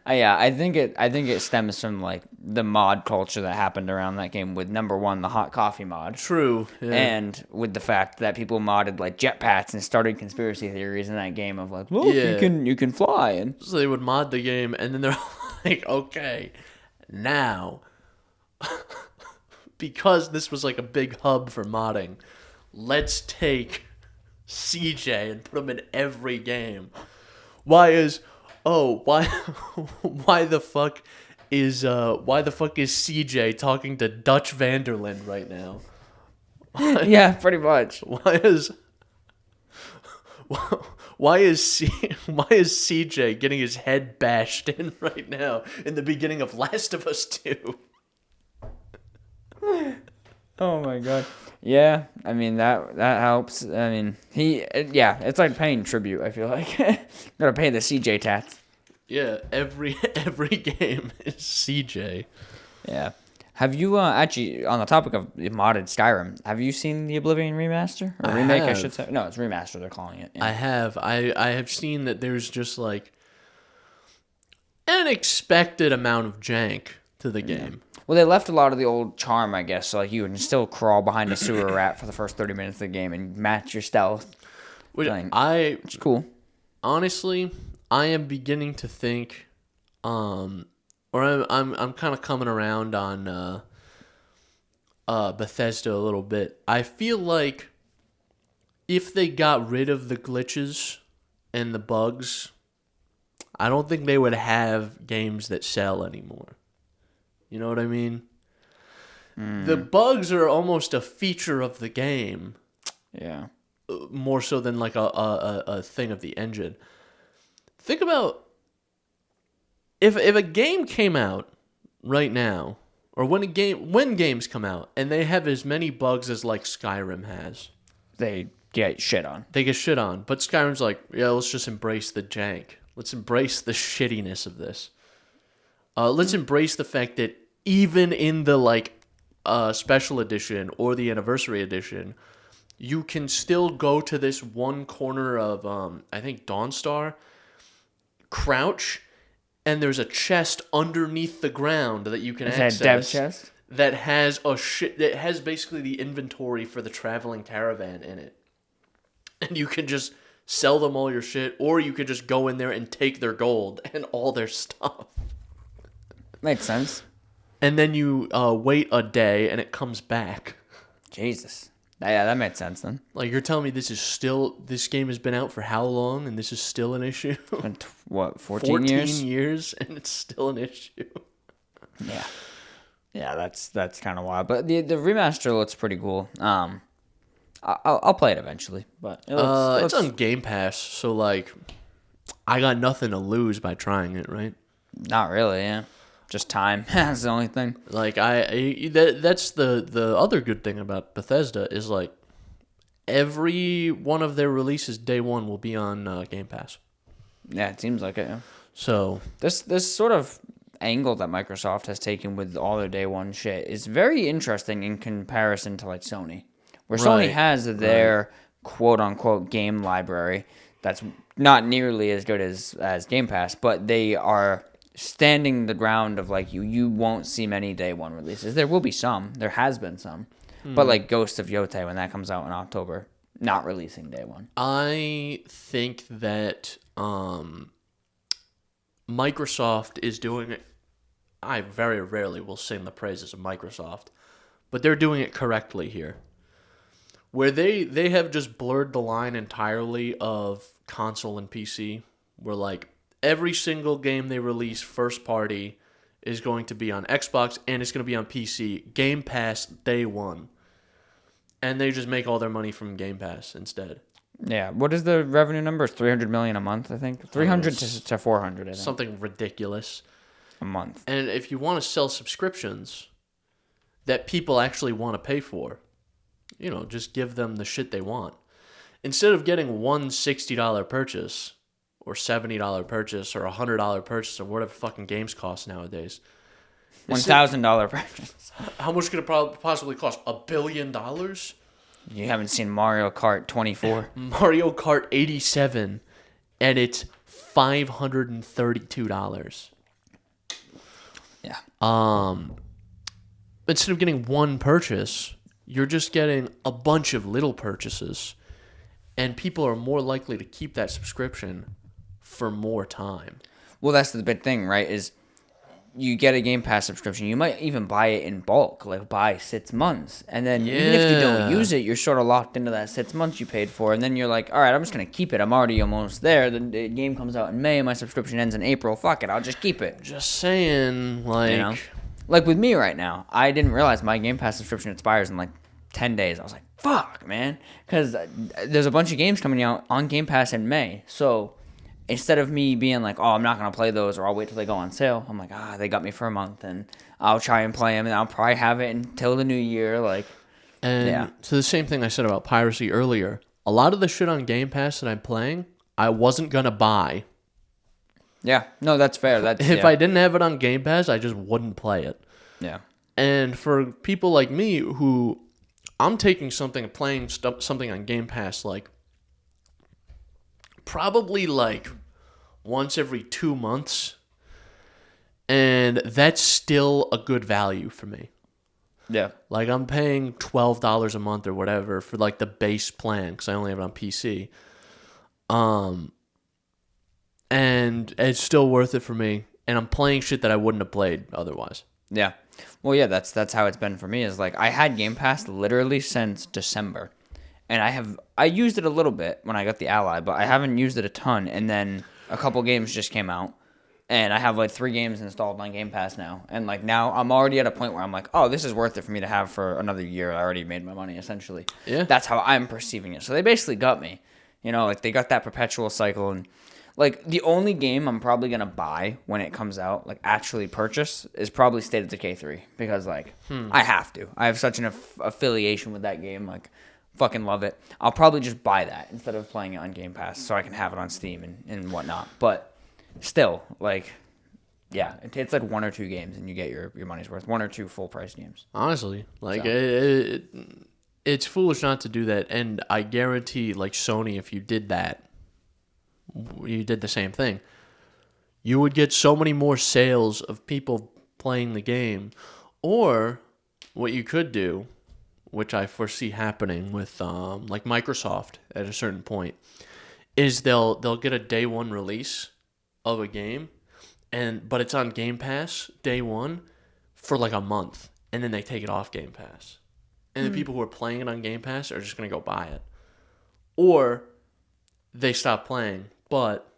Yeah, I think it stems from like the mod culture that happened around that game, with number one, the hot coffee mod. True. Yeah. And with the fact that people modded like jetpacks and started conspiracy theories in that game of like, look, you can fly, and so they would mod the game, and then they're like, okay, now because this was like a big hub for modding, let's take CJ and put him in every game. Why the fuck is CJ talking to Dutch Vanderland right now? Yeah, pretty much. Why is CJ getting his head bashed in right now in the beginning of Last of Us 2? Oh my god. Yeah, I mean that helps. I mean it's like paying tribute, I feel like. Gotta pay the CJ tats. Yeah, every game is CJ. Yeah. Have you actually, on the topic of modded Skyrim, have you seen the Oblivion remaster or remake? I should say. No, it's remaster. They're calling it. Yeah. I have. I have seen that there's just like an expected amount of jank to the game. Well, they left a lot of the old charm, I guess. So like you can still crawl behind a sewer rat for the first 30 minutes of the game and match your stealth. Which it's cool. Honestly, I am beginning to think, or I'm kind of coming around on Bethesda a little bit. I feel like if they got rid of the glitches and the bugs, I don't think they would have games that sell anymore. You know what I mean? The bugs are almost a feature of the game. Yeah. more so than like a thing of the engine. Think about if a game came out right now, or when games come out and they have as many bugs as like Skyrim has, They get shit on. they get shit on. But Skyrim's like, yeah, let's just embrace the jank. Let's embrace the shittiness of this. Let's embrace the fact that even in the like special edition or the anniversary edition, you can still go to this one corner of I think Dawnstar, crouch, and there's a chest underneath the ground that you can access. Is that dev chest? That has basically the inventory for the traveling caravan in it. And you can just sell them all your shit, or you could just go in there and take their gold and all their stuff. Makes sense. And then you wait a day and it comes back. Jesus. Yeah, that makes sense then. Like, you're telling me this game has been out for how long and this is still an issue? Been what, 14 years? 14 years and it's still an issue. Yeah. Yeah, that's kind of wild. But the remaster looks pretty cool. I'll play it eventually, but it's on Game Pass, so like I got nothing to lose by trying it, right? Not really, yeah. Just time. That's the only thing. Like that's the other good thing about Bethesda is like every one of their releases day one will be on Game Pass. Yeah, it seems like it. Yeah. So This sort of angle that Microsoft has taken with all their day one shit is very interesting in comparison to like Sony, where Sony has their quote unquote game library that's not nearly as good as Game Pass, but they are standing the ground of like you won't see many day one releases. There will be some. There has been some. But like Ghost of Yotei, when that comes out in October, not releasing day one. I think that Microsoft is doing it. I very rarely will sing the praises of Microsoft, but they're doing it correctly here. Where they have just blurred the line entirely of console and PC, where like every single game they release first party is going to be on Xbox and it's going to be on PC. Game Pass day one. And they just make all their money from Game Pass instead. Yeah. What is the revenue number? It's $300 million a month, I think. 300 to 400, I think. Something ridiculous. A month. And if you want to sell subscriptions that people actually want to pay for, just give them the shit they want. Instead of getting one $60 purchase or $70 purchase or $100 purchase or whatever fucking games cost nowadays. $1,000 purchase. How much could it possibly cost? $1 billion? You haven't seen Mario Kart 24? Mario Kart 87, and it's $532. Yeah. Instead of getting one purchase, you're just getting a bunch of little purchases, and people are more likely to keep that subscription for more time. Well, that's the big thing, right? Is you get a Game Pass subscription. You might even buy it in bulk, like buy 6 months. And then even if you don't use it, you're sort of locked into that 6 months you paid for. And then you're like, all right, I'm just going to keep it. I'm already almost there. The game comes out in May. My subscription ends in April. Fuck it. I'll just keep it. Just saying, like... Like with me right now, I didn't realize my Game Pass subscription expires in like 10 days. I was like, fuck, man. Because there's a bunch of games coming out on Game Pass in May. So instead of me being like, oh, I'm not going to play those or I'll wait till they go on sale, I'm like, they got me for a month and I'll try and play them and I'll probably have it until the new year. So the same thing I said about piracy earlier. A lot of the shit on Game Pass that I'm playing, I wasn't going to buy. Yeah. No, that's fair. If I didn't have it on Game Pass, I just wouldn't play it. Yeah. And for people like me who I'm playing something on Game Pass like probably like once every 2 months, and that's still a good value for me. Yeah. Like I'm paying $12 a month or whatever for like the base plan because I only have it on PC. And it's still worth it for me, and I'm playing shit that I wouldn't have played otherwise. Yeah. Well, yeah, that's how it's been for me. Is like I had Game Pass literally since December. And I used it a little bit when I got the Ally, but I haven't used it a ton. And then a couple games just came out. And I have like 3 games installed on Game Pass now. And like now I'm already at a point where I'm like, oh, this is worth it for me to have for another year. I already made my money essentially. Yeah. That's how I'm perceiving it. So they basically got me. You know, like they got that perpetual cycle. And like the only game I'm probably going to buy when it comes out, like actually purchase, is probably State of Decay 3. Because like I have to. I have such an affiliation with that game. Like fucking love it. I'll probably just buy that instead of playing it on Game Pass so I can have it on Steam and whatnot. But still, like, yeah, it's like 1 or 2 games and you get your money's worth. 1 or 2 full price games. Honestly, like it's foolish not to do that. And I guarantee, like Sony, if you did that, you did the same thing, you would get so many more sales of people playing the game. Or what you could do, which I foresee happening with like Microsoft at a certain point, is they'll get a day 1 release of a game, but it's on Game Pass day 1 for like a month, and then they take it off Game Pass, and the people who are playing it on Game Pass are just gonna go buy it, or they stop playing, but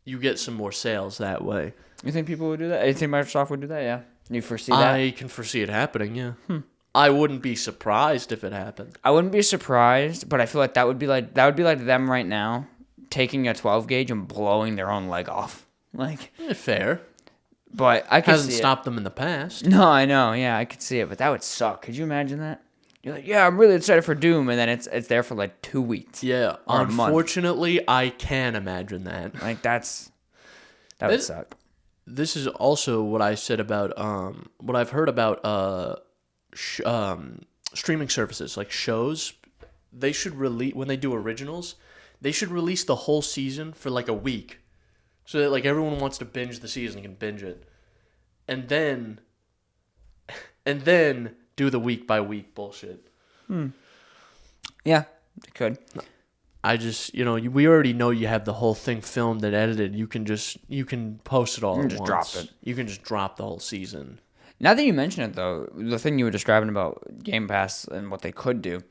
you get some more sales that way. You think people would do that? You think Microsoft would do that? Yeah, you foresee that? I can foresee it happening. Yeah, I wouldn't be surprised if it happened. I wouldn't be surprised, but I feel like that would be like them right now taking a 12 gauge and blowing their own leg off. Like Fair. But I could Hasn't see stopped them in the past. No, I know. Yeah, I could see it, but that would suck. Could you imagine that? You're like, yeah, I'm really excited for Doom, and then it's there for like 2 weeks. Yeah, or a month. Unfortunately, I can imagine that. Like that would suck. This is also what I said about what I've heard about streaming services like shows. They should release, when they do originals, they should release the whole season for like a week, so that like everyone wants to binge the season can binge it, and then do the week by week bullshit. Yeah, it could. I just, we already know you have the whole thing filmed and edited. You can post it all at just once. drop it. You can just drop the whole season. Now that you mention it, though, the thing you were describing about Game Pass and what they could do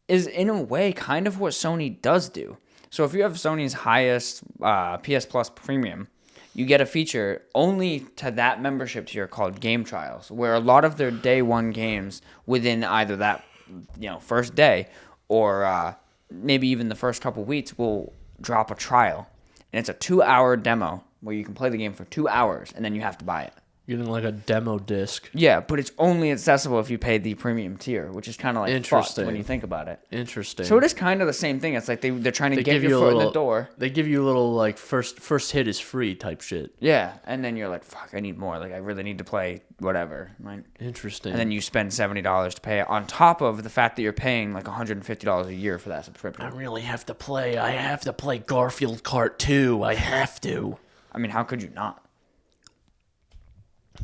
is, in a way, kind of what Sony does do. So if you have Sony's highest PS Plus Premium, you get a feature only to that membership tier called Game Trials, where a lot of their day 1 games within either that first day or maybe even the first couple weeks will drop a trial. And it's a 2-hour demo where you can play the game for 2 hours and then you have to buy it. Getting like a demo disc. Yeah, but it's only accessible if you pay the premium tier, which is kind of like Interesting fucked when you think about it. Interesting. So it is kind of the same thing. It's like they're trying to get your foot in the door. They give you a little like first hit is free type shit. Yeah, and then you're like, fuck, I need more. Like I really need to play whatever. Right? Interesting. And then you spend $70 to pay it on top of the fact that you're paying like $150 a year for that subscription. I really have to play. I have to play Garfield Kart 2. I have to. I mean, how could you not?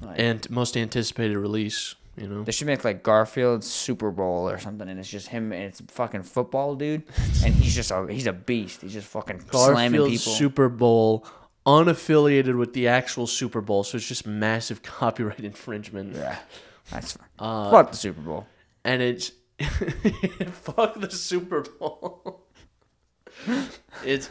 Like, and most anticipated release, They should make like Garfield Super Bowl or something, and it's just him and it's fucking football, dude. And he's a beast. He's just fucking slamming Garfield people. Super Bowl, unaffiliated with the actual Super Bowl, so it's just massive copyright infringement. Yeah, that's fuck the Super Bowl. And it's fuck the Super Bowl. That's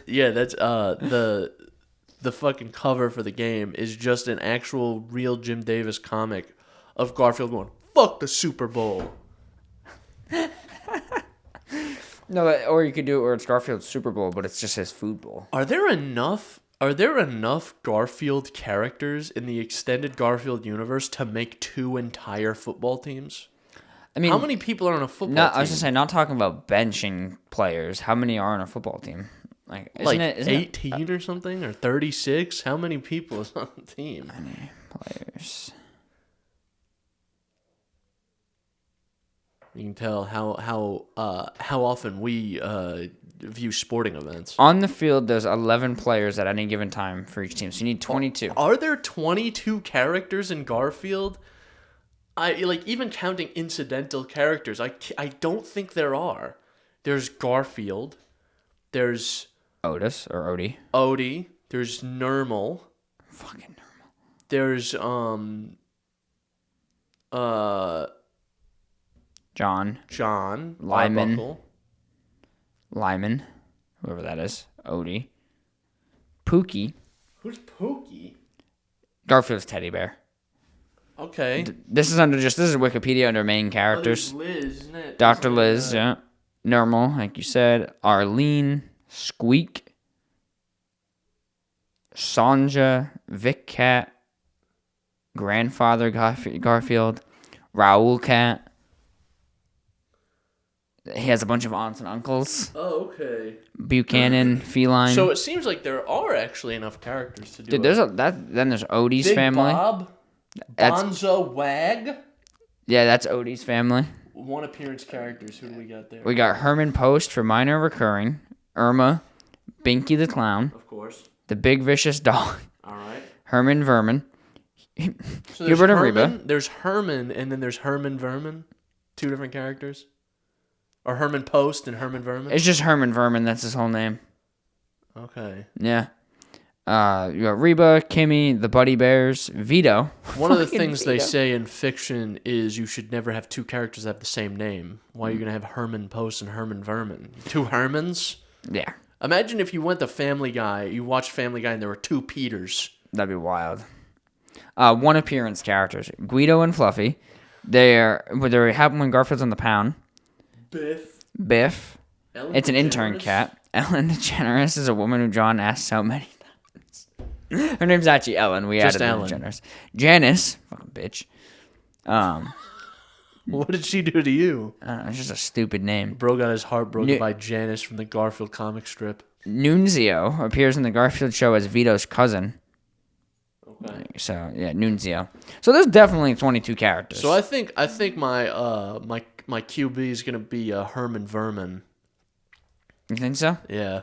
the fucking cover for the game is just an actual real Jim Davis comic of Garfield going, fuck the Super Bowl. No, or you could do it where it's Garfield's Super Bowl, but it's just his food bowl. Are there enough Garfield characters in the extended Garfield universe to make 2 entire football teams? I mean, how many people are on a football team? I was just saying, not talking about benching players. How many are on a football team? Like 18 or something, or 36? How many people is on the team? How many players? You can tell how often we view sporting events. On the field, there's 11 players at any given time for each team, so you need 22. Are there 22 characters in Garfield? Even counting incidental characters, I don't think there are. There's Garfield. There's Otis or Odie. Odie. There's Nermal. Fucking Nermal. There's John. Lyman, whoever that is. Odie. Pookie. Who's Pookie? Garfield's teddy bear. Okay. This is Wikipedia under main characters. Liz, isn't it? Dr. Liz, yeah. Normal, like you said. Arlene, Squeak, Sonja, Vic Cat, Grandfather Garfield, Raoul Cat. He has a bunch of aunts and uncles. Oh, okay. Buchanan, Feline. So it seems like there are actually enough characters to do. Dude, then there's Odie's Big family. Bob, Bonzo Wag. Yeah, that's Odie's family. One appearance characters. Who do we got there? We got Herman Post for minor recurring, Irma, Binky the Clown, of course, the Big Vicious Dog, all right. Herman Vermin, So Hubert and Reba. There's Herman, and then there's Herman Vermin. Two different characters. Or Herman Post and Herman Vermin. It's just Herman Vermin. That's his whole name. Okay. Yeah. You got Reba, Kimmy, the Buddy Bears, Vito. One of the things they say in fiction is you should never have two characters that have the same name. Why are you going to have Herman Post and Herman Vermin? Two Hermans? Yeah. Imagine if you went to Family Guy, you watched Family Guy, and there were two Peters. That'd be wild. One appearance characters, Guido and Fluffy. They happen when Garfield's on the pound. Biff. Ellen It's an intern DeGeneres? cat. Ellen DeGeneres is a woman who John asked so many times. Her name's actually Ellen. We Just added Ellen. DeGeneres. Janice, fucking bitch. What did she do to you? It's just a stupid name. Bro got his heart broken by Janice from the Garfield comic strip. Nunzio appears in the Garfield show as Vito's cousin. Okay. So yeah, Nunzio. So there's definitely 22 characters. So I think my QB is gonna be Herman Vermin. You think so? Yeah.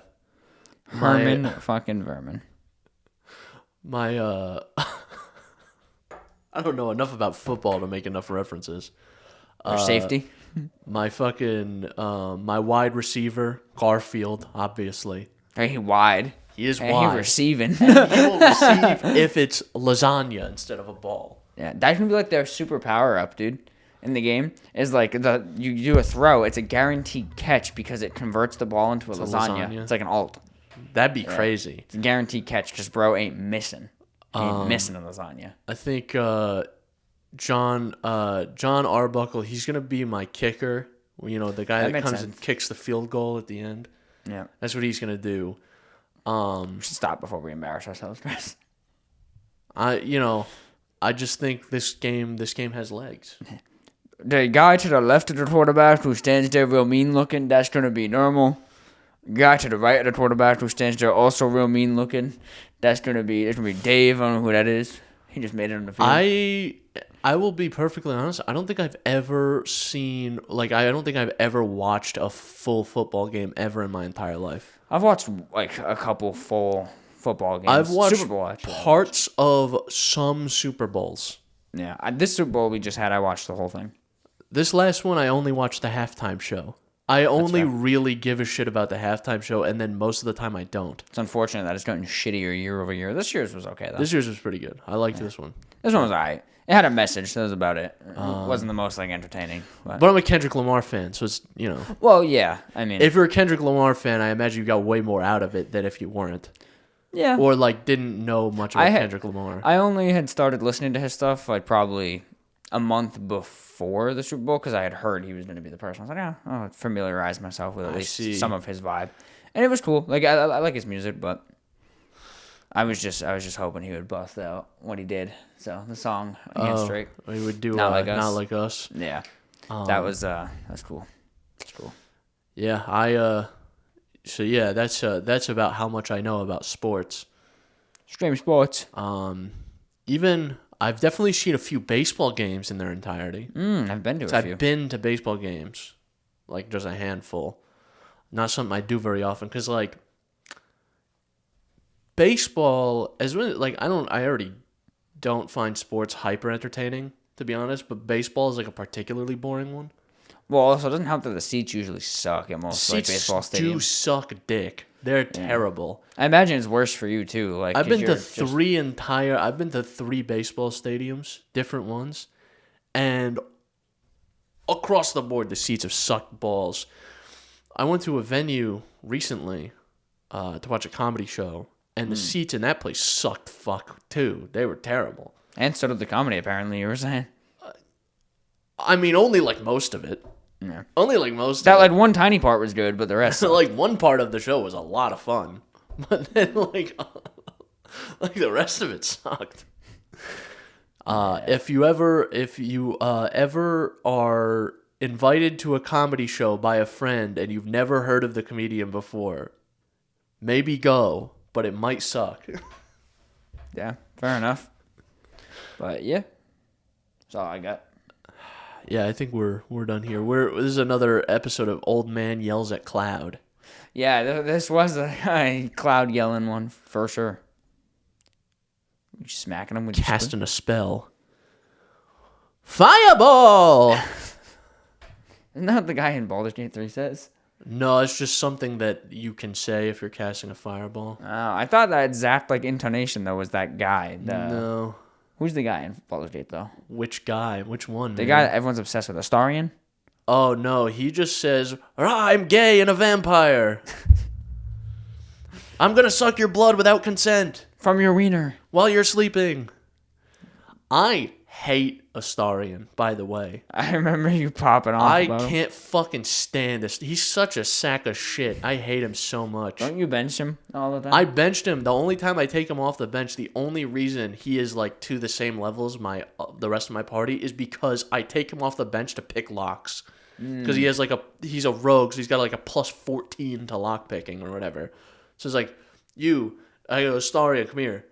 Herman fucking Vermin. My I don't know enough about football to make enough references. Or safety. My fucking my wide receiver Garfield, obviously. He wide. He is He wide. receiving. He will receive if it's lasagna instead of a ball. Yeah, that's gonna be like their super power up, dude. In the game is like you do a throw, it's a guaranteed catch because it converts the ball into a lasagna. It's like an alt. That'd be crazy. It's a guaranteed catch because bro ain't missing. He ain't missing a lasagna. I think John Arbuckle, he's gonna be my kicker. You know, the guy that makes comes sense. and kicks the field goal at the end. Yeah. That's what he's gonna do. We should stop before we embarrass ourselves, Chris. I just think this game has legs. The guy to the left of the quarterback who stands there real mean looking, that's gonna be normal. Guy to the right of the quarterback who stands there also real mean looking, that's gonna be Dave. I don't know who that is. He just made it on the field. I will be perfectly honest. I don't think I've ever seen I don't think I've ever watched a full football game ever in my entire life. I've watched like a couple full football games. I've watched Super Bowl, actually. parts of some Super Bowls. Yeah, this Super Bowl we just had, I watched the whole thing. This last one, I only watched the halftime show. I only really give a shit about the halftime show, and then most of the time I don't. It's unfortunate that it's gotten shittier year over year. This year's was okay, though. This year's was pretty good. I liked this one. This one was alright. It had a message, that was about it. It wasn't the most, entertaining. But I'm a Kendrick Lamar fan, so it's, Well, yeah, I mean... If you're a Kendrick Lamar fan, I imagine you got way more out of it than if you weren't. Yeah. Or, didn't know much about Kendrick Lamar. I only had started listening to his stuff, probably a month before the Super Bowl, because I had heard he was going to be the person. I was like, yeah, I'll familiarize myself with at least some of his vibe. And it was cool. I like his music, but I was just hoping he would bust out what he did. So the song Against Drake. He would do Not Like Us. Yeah. That's cool. That's cool. Yeah, that's about how much I know about sports. Stream sports. Even I've definitely seen a few baseball games in their entirety. I've been to a few. I've been to baseball games, just a handful. Not something I do very often because baseball I already don't find sports hyper entertaining, to be honest. But baseball is a particularly boring one. Well, also it doesn't help that the seats usually suck at most baseball stadiums. Do suck dick. They're terrible. I imagine it's worse for you too. I've been to three baseball stadiums, different ones, and across the board the seats have sucked balls. I went to a venue recently to watch a comedy show, And the seats in that place sucked fuck, too. They were terrible. And so did the comedy, apparently, you were saying. I mean, only like most of it. Yeah. Only like most That of like one tiny part was good, but the rest it. Like one part of the show was a lot of fun. But then like the rest of it sucked. If you ever are invited to a comedy show by a friend and you've never heard of the comedian before, maybe go, but it might suck. Yeah, fair enough. But yeah, that's all I got. Yeah, I think we're done here. This is another episode of Old Man Yells at Cloud. Yeah, this was a cloud yelling one for sure. You smacking him with Casting a spell. Fireball! Isn't that what the guy in Baldur's Gate 3 says? No, it's just something that you can say if you're casting a fireball. Oh, I thought that exact like intonation though was that guy. No. Who's the guy in Baldur's Gate though? Which guy? Which one? The guy that everyone's obsessed with, Astarion? Oh no, he just says, I'm gay and a vampire. I'm gonna suck your blood without consent. From your wiener. While you're sleeping. I hate Astarion, by the way. I remember you popping off I about him. can't fucking stand this. He's such a sack of shit. I hate him so much. Don't you bench him all the time? I benched him. The only time I take him off the bench, the only reason he is like to the same level as the rest of my party is because I take him off the bench to pick locks. Because he's a rogue, so he's got like a plus 14 to lock picking or whatever. So it's like, I go, Astarion, come here.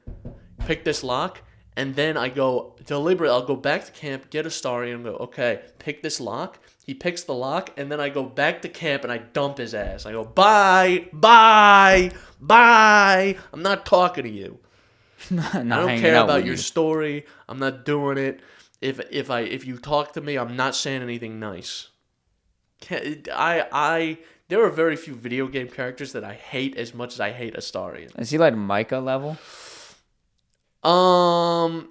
Pick this lock. And then I go deliberately, I'll go back to camp, get Astarion, and go, okay, pick this lock. He picks the lock, and then I go back to camp and I dump his ass. I go, bye, bye, bye. I'm not talking to you. I don't care about your story. I'm not doing it. If you talk to me, I'm not saying anything nice. There are very few video game characters that I hate as much as I hate Astarion. Is he like Micah level?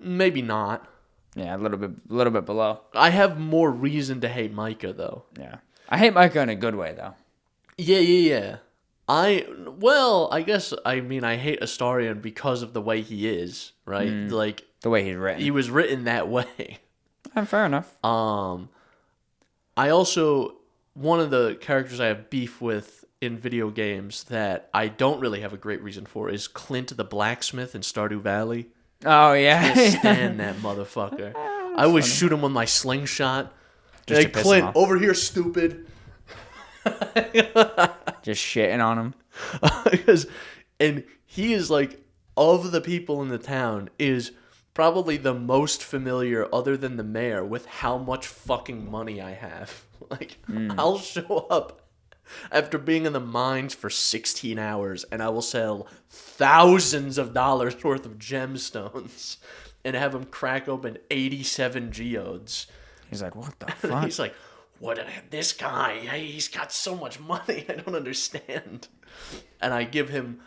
Maybe not. Yeah, a little bit below. I have more reason to hate Micah though. Yeah, I hate Micah in a good way though. Yeah. I guess I hate Astarion because of the way he is, right? Like the way he's written. He was written that way. Fair enough. I also, one of the characters I have beef with in video games that I don't really have a great reason for is Clint the blacksmith in Stardew Valley. Oh yeah, I can't stand that motherfucker. I always shoot him with my slingshot. Just hey, to piss Clint, him off. over here, stupid. Just shitting on him. And he is like, of the people in the town, is probably the most familiar, other than the mayor, with how much fucking money I have. Like, I'll show up after being in the mines for 16 hours, and I will sell thousands of dollars worth of gemstones and have him crack open 87 geodes. He's like, what the fuck? He's like, what? This guy, he's got so much money. I don't understand. And I give him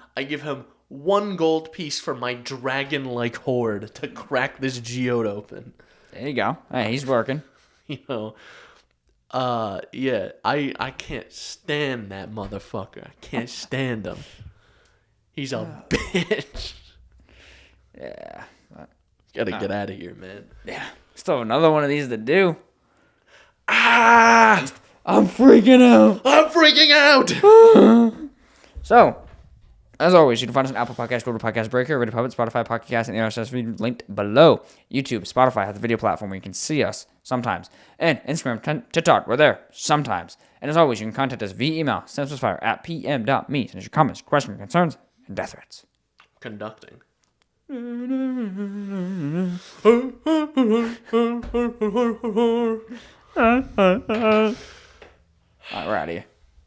1 gold piece for my dragon-like horde to crack this geode open. There you go. Hey, he's working. Yeah, I can't stand that motherfucker. I can't stand him. He's a bitch. Yeah. Gotta get out of here, man. Yeah. Still have another one of these to do. Ah! I'm freaking out. I'm freaking out! So, as always, you can find us on Apple Podcasts, Google Podcasts, Breaker, Radio Public, Spotify, Pocket Cast, and the RSS Feed linked below. YouTube, Spotify have the video platform where you can see us sometimes. And Instagram, TikTok, we're there sometimes. And as always, you can contact us via email, synapsemisfire@pm.me. Send us your comments, questions, concerns, and death threats. Conducting. All right, we're out of here.